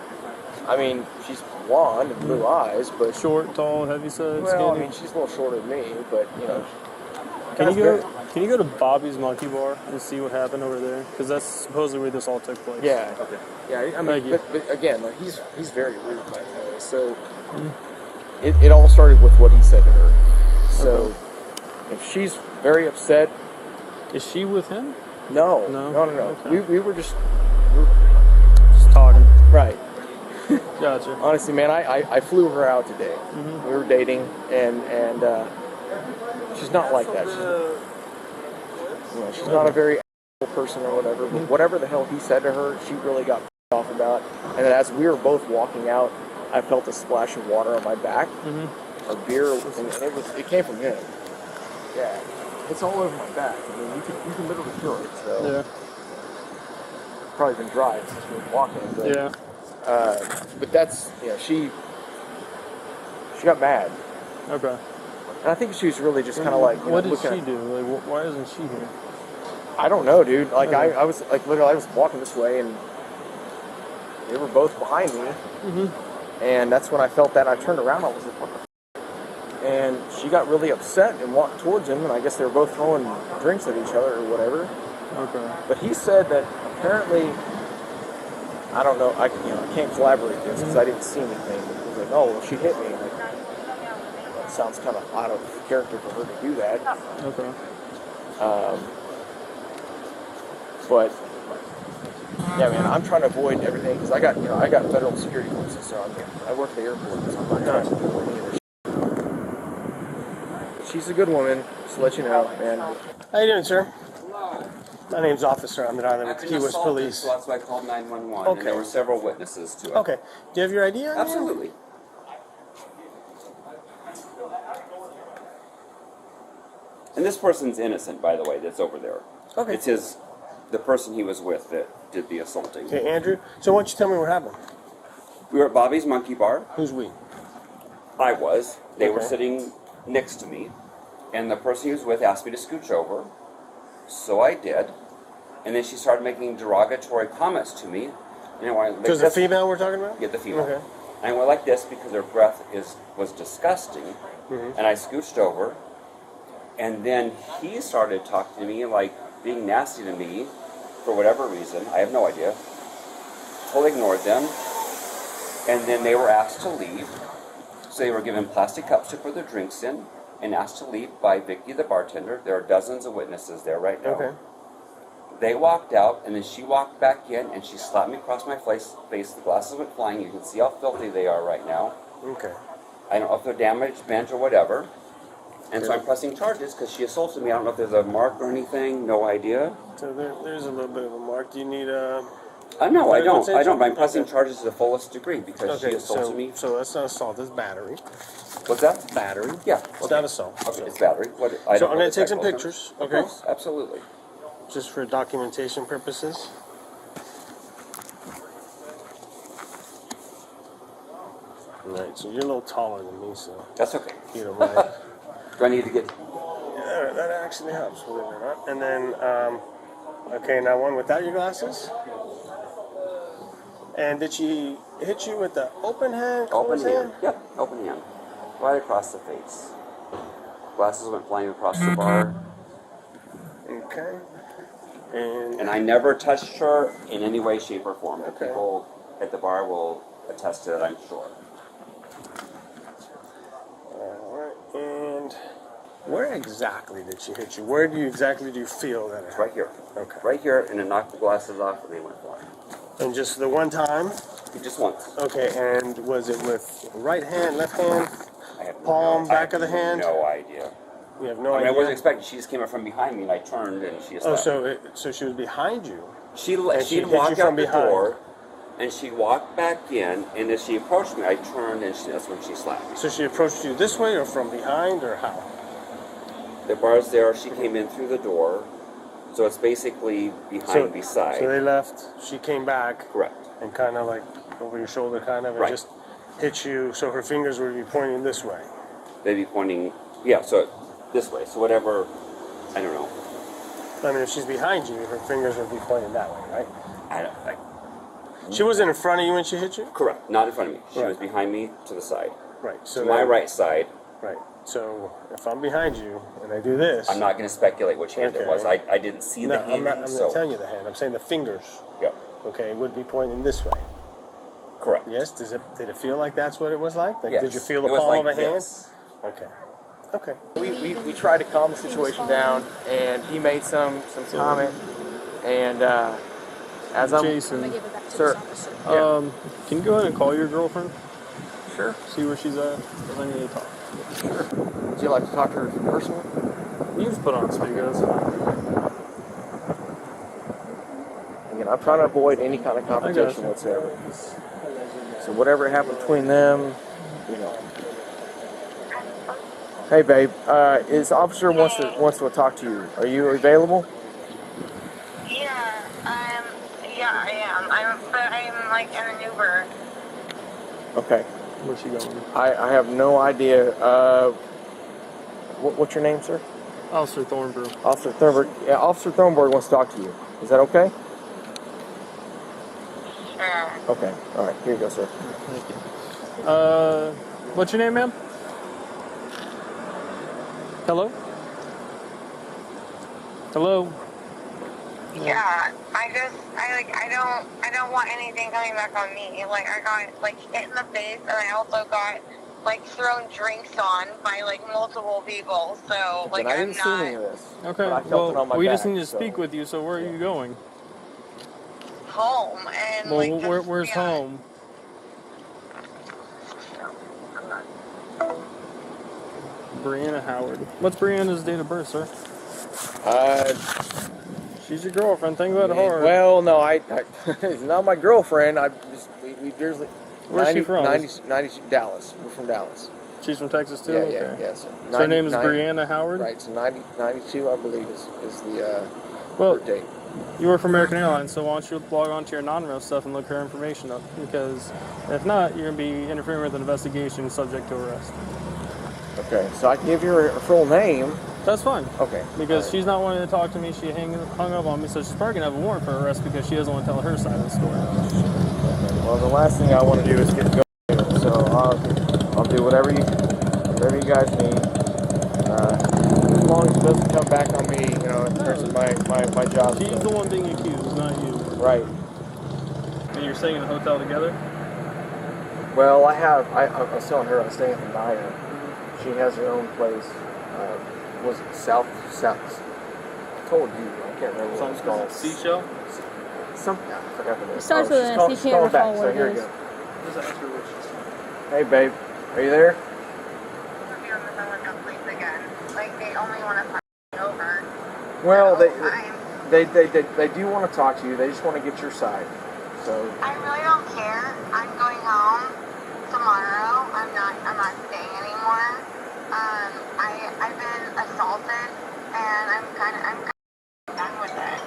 I mean, she's blonde and blue eyes, but short, tall, heavy set, well, skinny. I mean, she's a little shorter than me, but Can you Can you go to Bobby's Monkey Bar and see what happened over there? Because that's supposedly where this all took place. Yeah. Okay. Yeah. I mean, but again, like he's very rude, by the way. So it all started with what he said to her. So if she's very upset, is she with him? No. Okay. We were just talking. Right. Gotcha. Honestly, man, I flew her out today. We were dating, and she's not like that. She's not a very person or whatever. But whatever the hell he said to her, she really got off about. And then as we were both walking out, I felt a splash of water on my back, or beer, and it came from him. Yeah, it's all over my back. I mean, you can literally feel it. So yeah, probably been dry since we were walking. But, yeah. But that's she got mad. Okay. And I think she was really just kind of like, what did she do? Like, why isn't she here? I don't know, dude. Like I was like literally, I was walking this way, and they were both behind me, and that's when I felt that. I turned around, I was like, what the f-? And she got really upset and walked towards him, and I guess they were both throwing drinks at each other or whatever. Okay. But he said that apparently, I don't know, I can't collaborate this because I didn't see anything. But he was like, oh, well, she hit me. Like, it sounds kind of out of character for her to do that. Okay. But yeah, man, I'm trying to avoid everything because I got federal security clearances, so I work at the airport, so I'm not trying to do any of this shit. She's a good woman, just to let you know, man. How you doing, sir? My name's Officer Ahmed Island with the Key West Police. So that's why I called 911. Okay. And there were several witnesses to it. Okay. Do you have your ID on you? Absolutely. And this person's innocent, by the way, that's over there. Okay. It's the person he was with that did the assaulting. Okay, Andrew. So why don't you tell me what happened? We were at Bobby's Monkey Bar. Who's we? I was. They were Okay. sitting next to me, and the person he was with asked me to scooch over, so I did. And then she started making derogatory comments to me. And I went like Because the female we're talking about? Yeah, the female. Okay. And I went like this because her breath was disgusting, and I scooched over. And then he started talking to me, like being nasty to me for whatever reason. I have no idea. Totally ignored them. And then they were asked to leave. So they were given plastic cups to put their drinks in and asked to leave by Vicky, the bartender. There are dozens of witnesses there right now. Okay. They walked out, and then she walked back in, and she slapped me across my face. The glasses went flying. You can see how filthy they are right now. Okay. I don't know if they're damaged, bent, or whatever. And so I'm pressing charges because she assaulted me. I don't know if there's a mark or anything. No idea. So there's a little bit of a mark. Do you need no, I don't. But I'm pressing charges to the fullest degree because she assaulted me. So that's not assault. That's battery. What's that? Battery. Yeah. It's not assault. Okay, it's battery. So I'm going to take some pictures. Okay. Of course, absolutely. Just for documentation purposes. Alright, so you're a little taller than me, so. That's okay. You don't mind. Do I need to get... Yeah, that actually helps, believe it or not. And then, okay, now one without your glasses. And did she hit you with the open hand, Open closed hand. Yep, open hand. Right across the face. Glasses went flying across the bar. Okay. And I never touched her in any way, shape, or form. The people at the bar will attest to that, I'm sure. Alright, and where exactly did she hit you? Where do you feel that it happened? Right here. Okay. Right here, and it knocked the glasses off, and they went flying. And just the one time? Just once. Okay, and was it with right hand, left hand, palm, back of the hand? No idea. You have no idea? I wasn't expecting. She just came up from behind me, and I turned, and she just. Oh, so she was behind you. She'd hit walked you out from the behind. door, and she walked back in, and as she approached me, I turned, and that's when she slapped me. So she approached you this way, or from behind, or how? The bar's there. She came in through the door, so it's basically behind, beside. So they left. She came back. Correct. And kind of like over your shoulder, kind of, and just hit you. So her fingers would be pointing this way. They'd be pointing, yeah. So this way. So whatever. I don't know. I mean, if she's behind you, her fingers would be pointing that way, right? I don't. She wasn't in front of you when she hit you? Correct. Not in front of me. She was behind me to the side. Right. So to my right side. Right. So if I'm behind you and I do this. I'm not going to speculate which hand it was. I didn't see the hand. I'm not telling you the hand. I'm saying the fingers. Yeah. Okay, would be pointing this way. Correct. Yes. Did it feel like that's what it was like? Like, Yes. Did you feel the It was palm like of a hand? this. Okay. Okay. We tried to calm the situation down, and he made some comment, and as I'm Jason, sir, can you go ahead and call your girlfriend? Sure. See where she's at, because I need to talk. Sure. Would you like to talk to her personally? You just put on speaker. That's fine. Again, I'm trying to avoid any kind of confrontation whatsoever. So whatever happened between them, you know. Hey, babe. His officer wants to talk to you. Are you available? Yeah, I am. I'm like in an Uber. Okay. Where's she going? I have no idea. What's your name, sir? Officer Thornberg. Officer Thornberg. Yeah, Officer Thornberg wants to talk to you. Is that okay? Sure. Okay. All right. Here you go, sir. Thank you. What's your name, ma'am? Hello? Hello? Yeah, I don't want anything coming back on me. Like, I got, like, hit in the face, and I also got, like, thrown drinks on by, like, multiple people, so, like, And I I'm didn't see not any of this. Okay, But I felt it on my we back, just need to so. speak with you, so where are you going? home, and, Well, like, where's home? Brianna Howard. What's Brianna's date of birth, sir? She's your girlfriend. Think about it hard. Well, no, it's not my girlfriend. We usually. Where's she from? 90 Dallas. We're from Dallas. She's from Texas too. Yeah, Okay. yeah. So her name is Brianna Howard. Right. So 92, I believe, is the Well, birth date. You work for American Airlines, so why don't you log on to your non-rail stuff and look her information up? Because if not, you're gonna be interfering with an investigation, subject to arrest. Okay. So I can give you her full name. That's fine. Okay. Because she's not wanting to talk to me. She hung up on me, so she's probably gonna have a warrant for arrest because she doesn't want to tell her side of the story. Well, the last thing I want to do is get going. So I'll do whatever you guys need. As long as it doesn't come back on me, you know, in terms of my job. She's the one being accused, not you. Right. And you're staying in a hotel together? Well, I was telling her I was staying at the Naya. She has her own place. Was it South? I told you. I can't remember what it's called. Seashell? Something. I forgot the name. It starts with an S. You can't recall what So it here you is. go. Hey, babe. Are you there? Like, they only want to find over. Well, they do want to talk to you. They just want to get your side. So. I really don't care. I'm going home tomorrow. I'm not staying anymore. I've been assaulted, and I'm kind of done with it.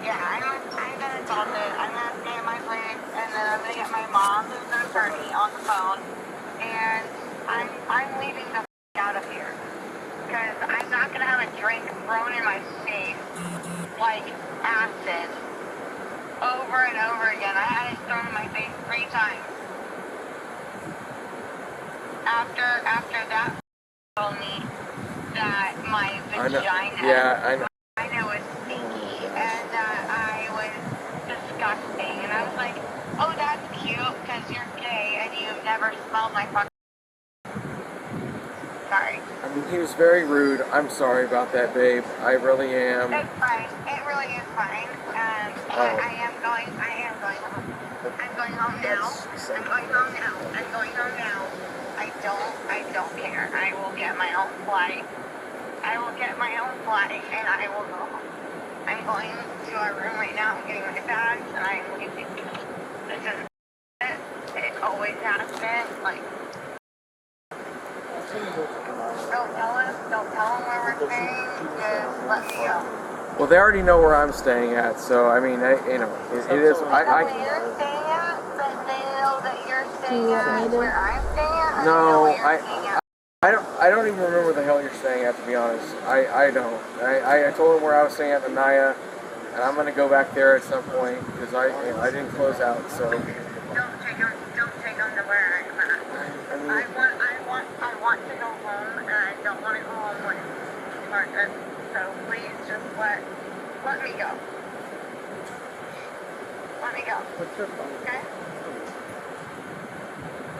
Yeah, I've been assaulted. I'm gonna stay at my place, and then I'm gonna get my mom, who's an attorney, on the phone, and I'm leaving the out of here because I'm not gonna have a drink thrown in my face like acid over and over again. I had it thrown in my face 3 times. After that told me that my vagina I know was stinky and that I was disgusting, and I was like, oh, that's cute because you're gay and you've never smelled my fucking. Sorry. I mean, he was very rude. I'm sorry about that, babe. I really am. It's fine. It really is fine. I am going home. I'm going home now. I'm going home now. I don't care. I will get my own flight. And I will go home. I'm going to our room right now. I'm getting my bags and I'm leaving. This is it. It always has been. Like, don't tell them where we're staying. Just let me go. Well, they already know where I'm staying at, so I mean, it is. You're staying at, but they know that you're staying at where I'm staying at. No, I don't even remember where the hell you're staying at, to be honest. I don't. I told them where I was staying at the Naya, and I'm gonna go back there at some point because I didn't close out. So. Don't take them to where I'm at. I want to don't want to go home with Marcus. So please just let me go. Let me go. Okay?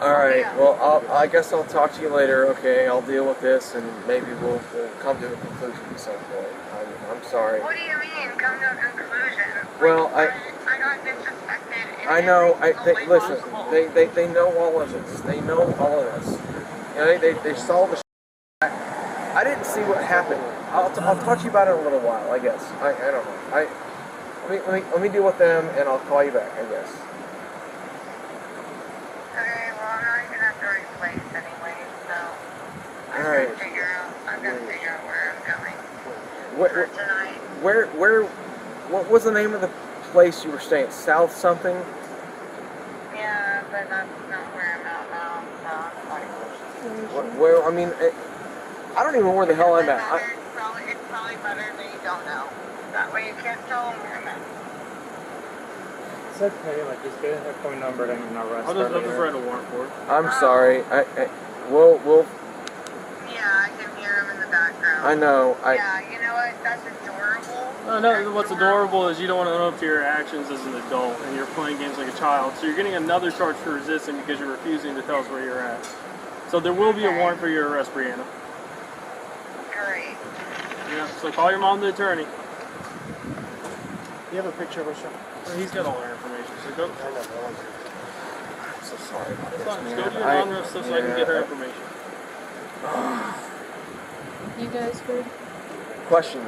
All right. Well, I guess I'll talk to you later. Okay, I'll deal with this, and maybe we'll come to a conclusion at some point. I'm sorry. What do you mean, come to a conclusion? Well, I got disrespected. I know. Listen. They know all of this. They know all of this. You know, they saw the. I didn't see what happened. I'll talk to you about it in a little while. I guess. I don't know. Let me deal with them, and I'll call you back. I guess. Okay. Well, I'm not even at the right place anyway, so I'm All right. gonna figure out where I'm going Where, for tonight. what was the name of the place you were staying? South something? Yeah, but that's not where I'm at now. So Where? I mean, I don't even know where the hell I'm at. it's probably better that you don't know. That way you can't tell them where I'm at. It's okay, like just get a phone number and an arrest. I'll just write a warrant for it. I'm sorry. We'll. Yeah, I can hear them in the background. I know. Yeah, you know what? That's adorable. No, what's adorable is you don't want to own up to your actions as an adult, and you're playing games like a child. So you're getting another charge for resisting because you're refusing to tell us where you're at. So there will be a warrant for your arrest, Brianna. Great. Yeah. So call your mom, the attorney. You have a picture of her shot? Well, he's got all our information. So go. I know. I'm so sorry about this, Just man. go to your non-ref stuff so I can get her information. You guys good? Question: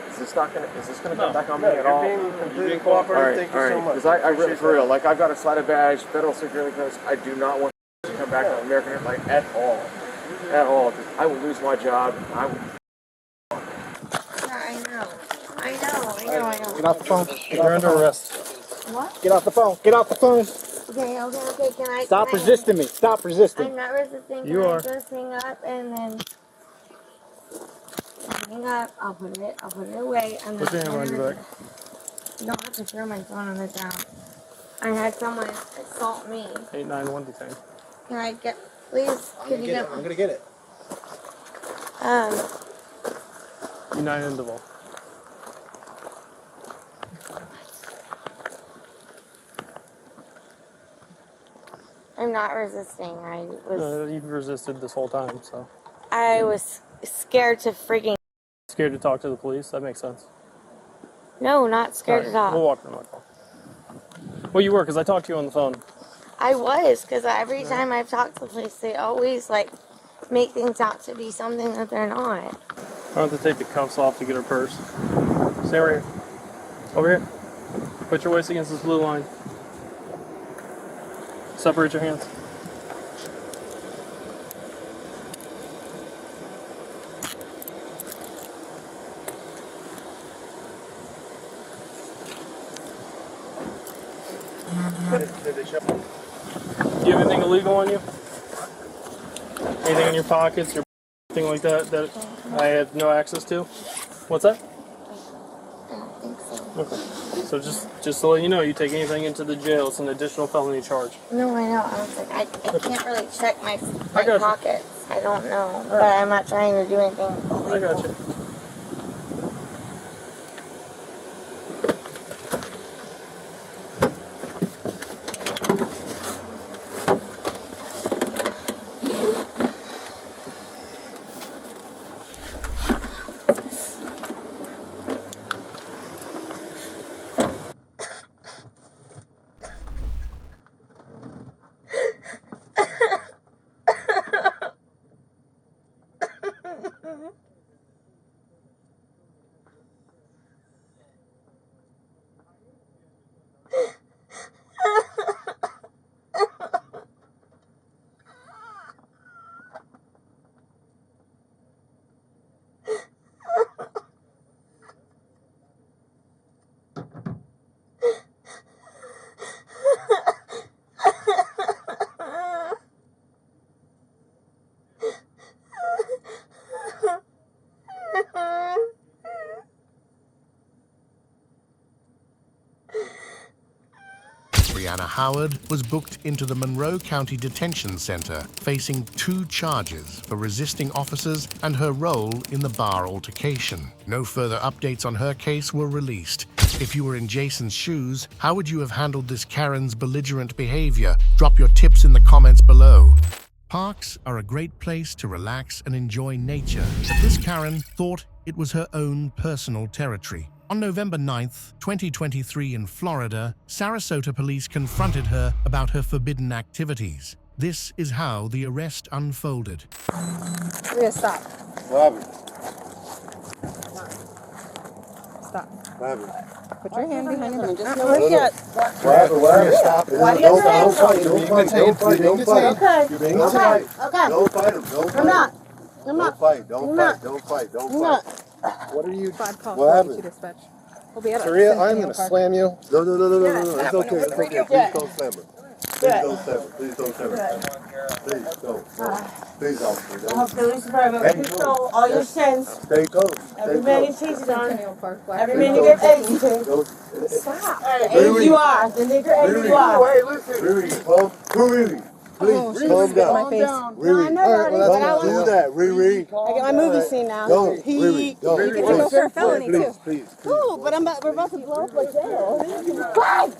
Is this gonna come back on me at all? You're being completely cooperative. Thank you so much. Because I really, for real, like I've got a slighted badge, federal security clearance. I do not want to come back on American Airlines at all. At all. I will lose my job. I will. I know. Get off the phone. You're under arrest. What? Get off the phone. Get off the phone. Okay. Can I? Stop resisting me. Stop resisting. I'm not resisting. You are. Just hang up and then hang up. I'll put it away. I'm Put your hand behind your back. You don't have to throw my phone on the ground. I had someone assault me. 891 detain. Can I get? Please, could you get? I'm gonna get it. United and Devil. I'm not resisting. You've resisted this whole time, so. I was scared to freaking. Scared to talk to the police? That makes sense. No, not scared to talk. We'll walk around my call. Well, you were, because I talked to you on the phone. I was, because every time I've talked to the police, they always, make things out to be something that they're not. I have to take the cuffs off to get her purse. Stay right here. Over here. Put your waist against this blue line. Separate your hands. Do you have anything illegal on you? Anything in your pockets, your anything like that I have no access to? What's that? I don't think so. Okay. So just to let you know, you take anything into the jail, it's an additional felony charge. No, I know. I was like, I can't really check my got pockets. I don't know. But I'm not trying to do anything illegal. I got you. Brianna Howard was booked into the Monroe County Detention Center, facing 2 charges for resisting officers and her role in the bar altercation. No further updates on her case were released. If you were in Jason's shoes, how would you have handled this Karen's belligerent behavior? Drop your tips in the comments below. Parks are a great place to relax and enjoy nature, but this Karen thought it was her own personal territory. On November 9th, 2023 in Florida, Sarasota Police confronted her about her forbidden activities. This is how the arrest unfolded. We're gonna stop. What happened? Stop. What happened? Put your hand behind your back. What happened? Stop it. Don't fight. Don't fight. Don't fight. Don't fight. Okay. You're being tight. Okay. Don't fight him. Don't fight. I'm not. Don't fight. Don't fight. Don't fight. Don't fight. What are you? What happened? We'll be at Taria, I'm going to slam you. No. It's okay. It's okay. Please don't slam her. Please don't slam her. Please don't slam her. Please don't. Please don't. Control all your sins. Stay close. Every man he cheats on. Every man he gets AIDS to. Stop. AIDS you are. The nigger AIDS you are. Riri, Riri. Please, calm down. Riri, don't do that, Riri. I get my movie scene now. Don't, Riri, don't. You can go for a felony too. Please. Cool, but we're about to blow up a jail. Quiet!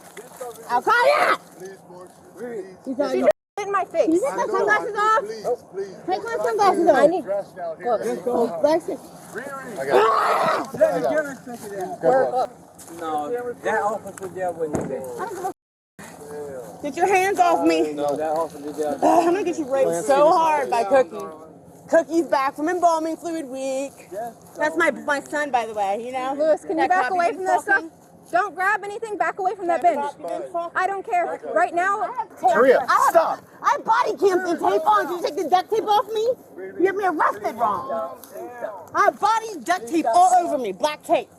I'll call you! She just spit in my face. You take my sunglasses off? Please. Take my sunglasses off. I need. Look. Glasses. No, that officer there wouldn't be. Get your hands off me. No, that officer there. I'm gonna get you raped so hard by Cookie. Cookie's back from embalming fluid week. That's my son, by the way, you know? Lewis, can you back away from this stuff? Don't grab anything, back away from that bench. I don't care. Right now, Taria, stop. I have body cam and tape on. Did you take the duct tape off me? You have me arrested wrong. I have body duct tape all over me, black tape.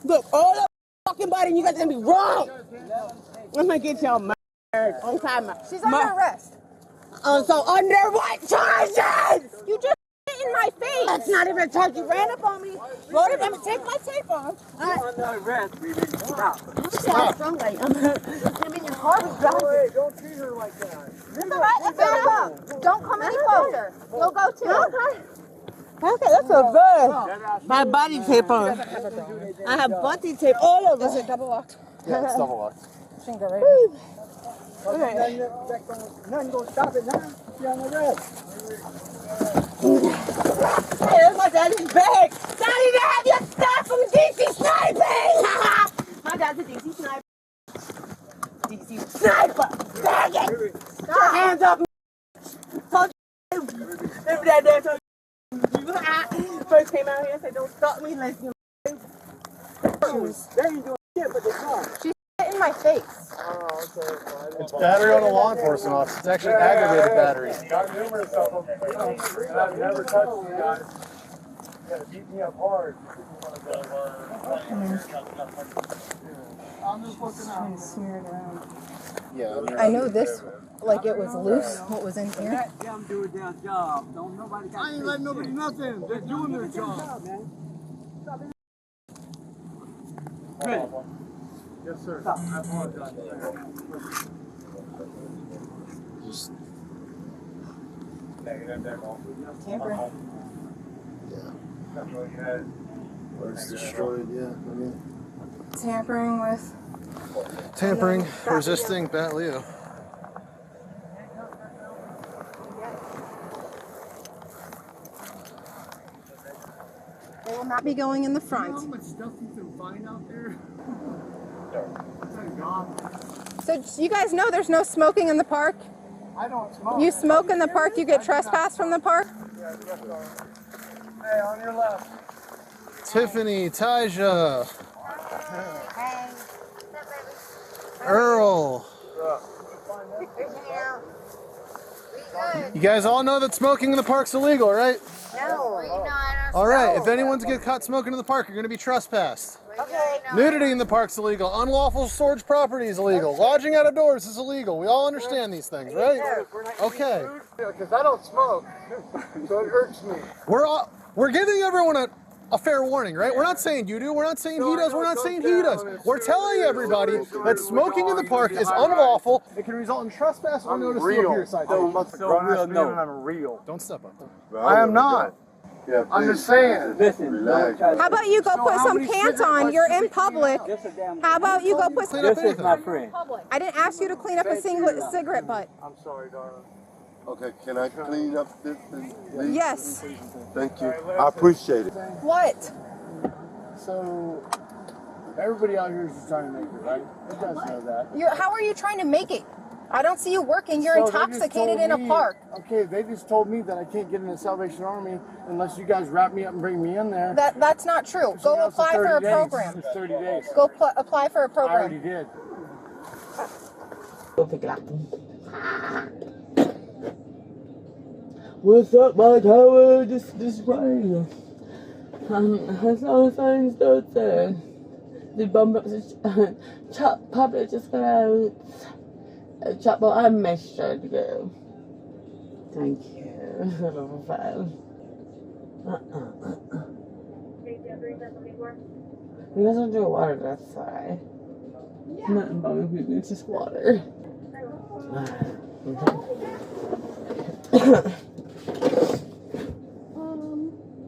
Look, all the fucking body, and you guys are gonna be wrong. I'm gonna get y'all murdered on time. She's under arrest. So under what charges? You just spit in my face. That's not even a charge. You ran up on me. Roll it. I'm gonna take my tape off. Under arrest, stop. Stop. I'm in your car. Don't treat her like that. It's all right. It's all right. Don't come any closer. You'll go too. Okay, that's so good. My body tape on. I have body tape all over. Is it double locked? Yeah, it's double locked. Finger right. Okay. Nothing gonna stop it now. You're on the arrest. Hey, that's my daddy's bag. Daddy, Dad, you're stuck from DC sniping. My dad's a DC sniper. DC sniper. Dang it. Stop. Hands up. Remember that dad told you first came out here and said, don't stop me unless you They ain't doing shit, but they come. She spit in my face. Oh, okay. It's battery on a law enforcement officer. It's actually aggravated battery. Got numerous of them. And I've never touched you guys. You gotta beat me up hard. I'm just looking out. Smear it around. Yeah. I know this, like it was loose, what was in here. Them doing their job. Don't nobody got I ain't letting nobody nothing. They're doing their job, man. Good. Yes, sir. Stop. I apologize. Just Tampering. Or it's destroyed, yeah. I mean. Tampering with. tampering, resisting, Bat Leo. They will not be going in the front. You know how much stuff you can find out there? So you guys know there's no smoking in the park? I don't smoke. You smoke in the park, you get trespassed from the park? Hey, on your left. Tiffany, Tyja, Earl. You guys all know that smoking in the park's illegal, right? No. All right, if anyone's get caught smoking in the park, you're going to be trespassed. Okay. Nudity in the park's illegal. Unlawful storage property is illegal. Lodging out of doors is illegal. We all understand these things, right? Okay. Because I don't smoke, so it hurts me. We're giving everyone a fair warning, right? We're not saying you do. We're not saying he does. We're not saying he does. We're telling everybody that smoking in the park is unlawful. It can result in trespass or notice to appear citation. I'm real. Don't step up. I am not. Yeah, I'm just saying. Relax. How about you go put some pants on? You're in public. How about you go put some... Clean up anything. I didn't ask you to clean up a single cigarette butt. I'm sorry, darling. Okay, can I clean up this thing, please? Yes. Thank you. I appreciate it. What? So, everybody out here is just trying to make it, right? You guys know that. How are you trying to make it? I don't see you working. You're So they just intoxicated told in a me- park. Okay, they just told me that I can't get in the Salvation Army unless you guys wrap me up and bring me in there. That's not true. So Go now it's apply for a 30 days. program. It's 30 days. Go apply for a I already program. did. What's up, Mike Howard? This Ray. I saw things that the bomb chop public just got out. Chop, well, I missed you. Thank you. You guys don't do water, that's why. Nothing bothering me, it's just water.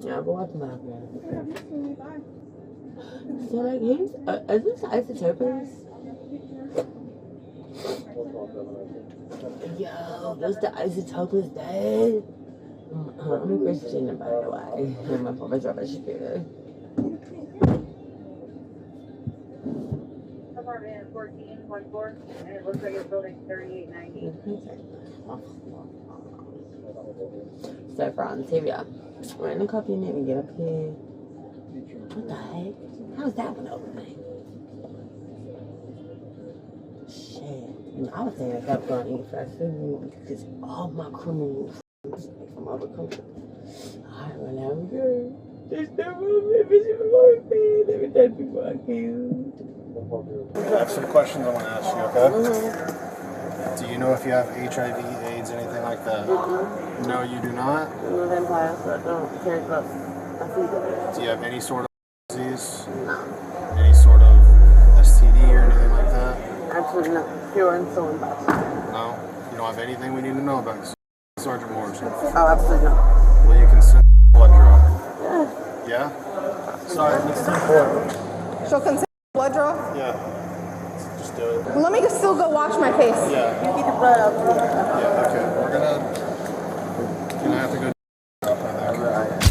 Yeah, but what's my bad? So, like, are these isotopers? Yo, those the isotopers dead? I'm a Christian, by the way. I'm a public rubbish shooter. Apartment 1414, and it looks like it's building 3890. So, Franz, here we are. We're in the coffee unit, we get up here. What the heck? How's that one opening? Shit. I was saying I kept going to eat fast food because all my criminals from other countries. Alright, well, now we go. There's no room in my bed. Every day before I killed. I have some questions I want to ask you, okay? Do you know if you have HIV, AIDS, anything like that? No, you do not? No vampires, so I don't care about. I see that. Do you have any sort of disease? No. Any sort of STD or anything like that? Absolutely not. Pure and so impossible. No? You don't have anything we need to know about Sergeant Morris? Oh, absolutely not. Well, you can send blood draw. Yeah. Yeah? Sorry, it's too important. She'll consent blood draw? Yeah. Just do it. Let me just still go wash my face. Yeah. You get the blood out of here. Yeah, okay. We're gonna have to go.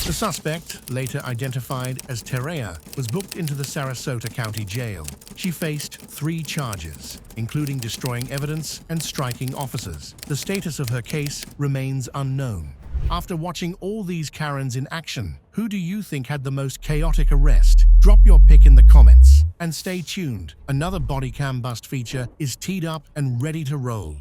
The suspect, later identified as Terea, was booked into the Sarasota County Jail. She faced 3 charges, including destroying evidence and striking officers. The status of her case remains unknown. After watching all these Karens in action, who do you think had the most chaotic arrest? Drop your pick in the comments and stay tuned. Another BodyCamBust feature is teed up and ready to roll.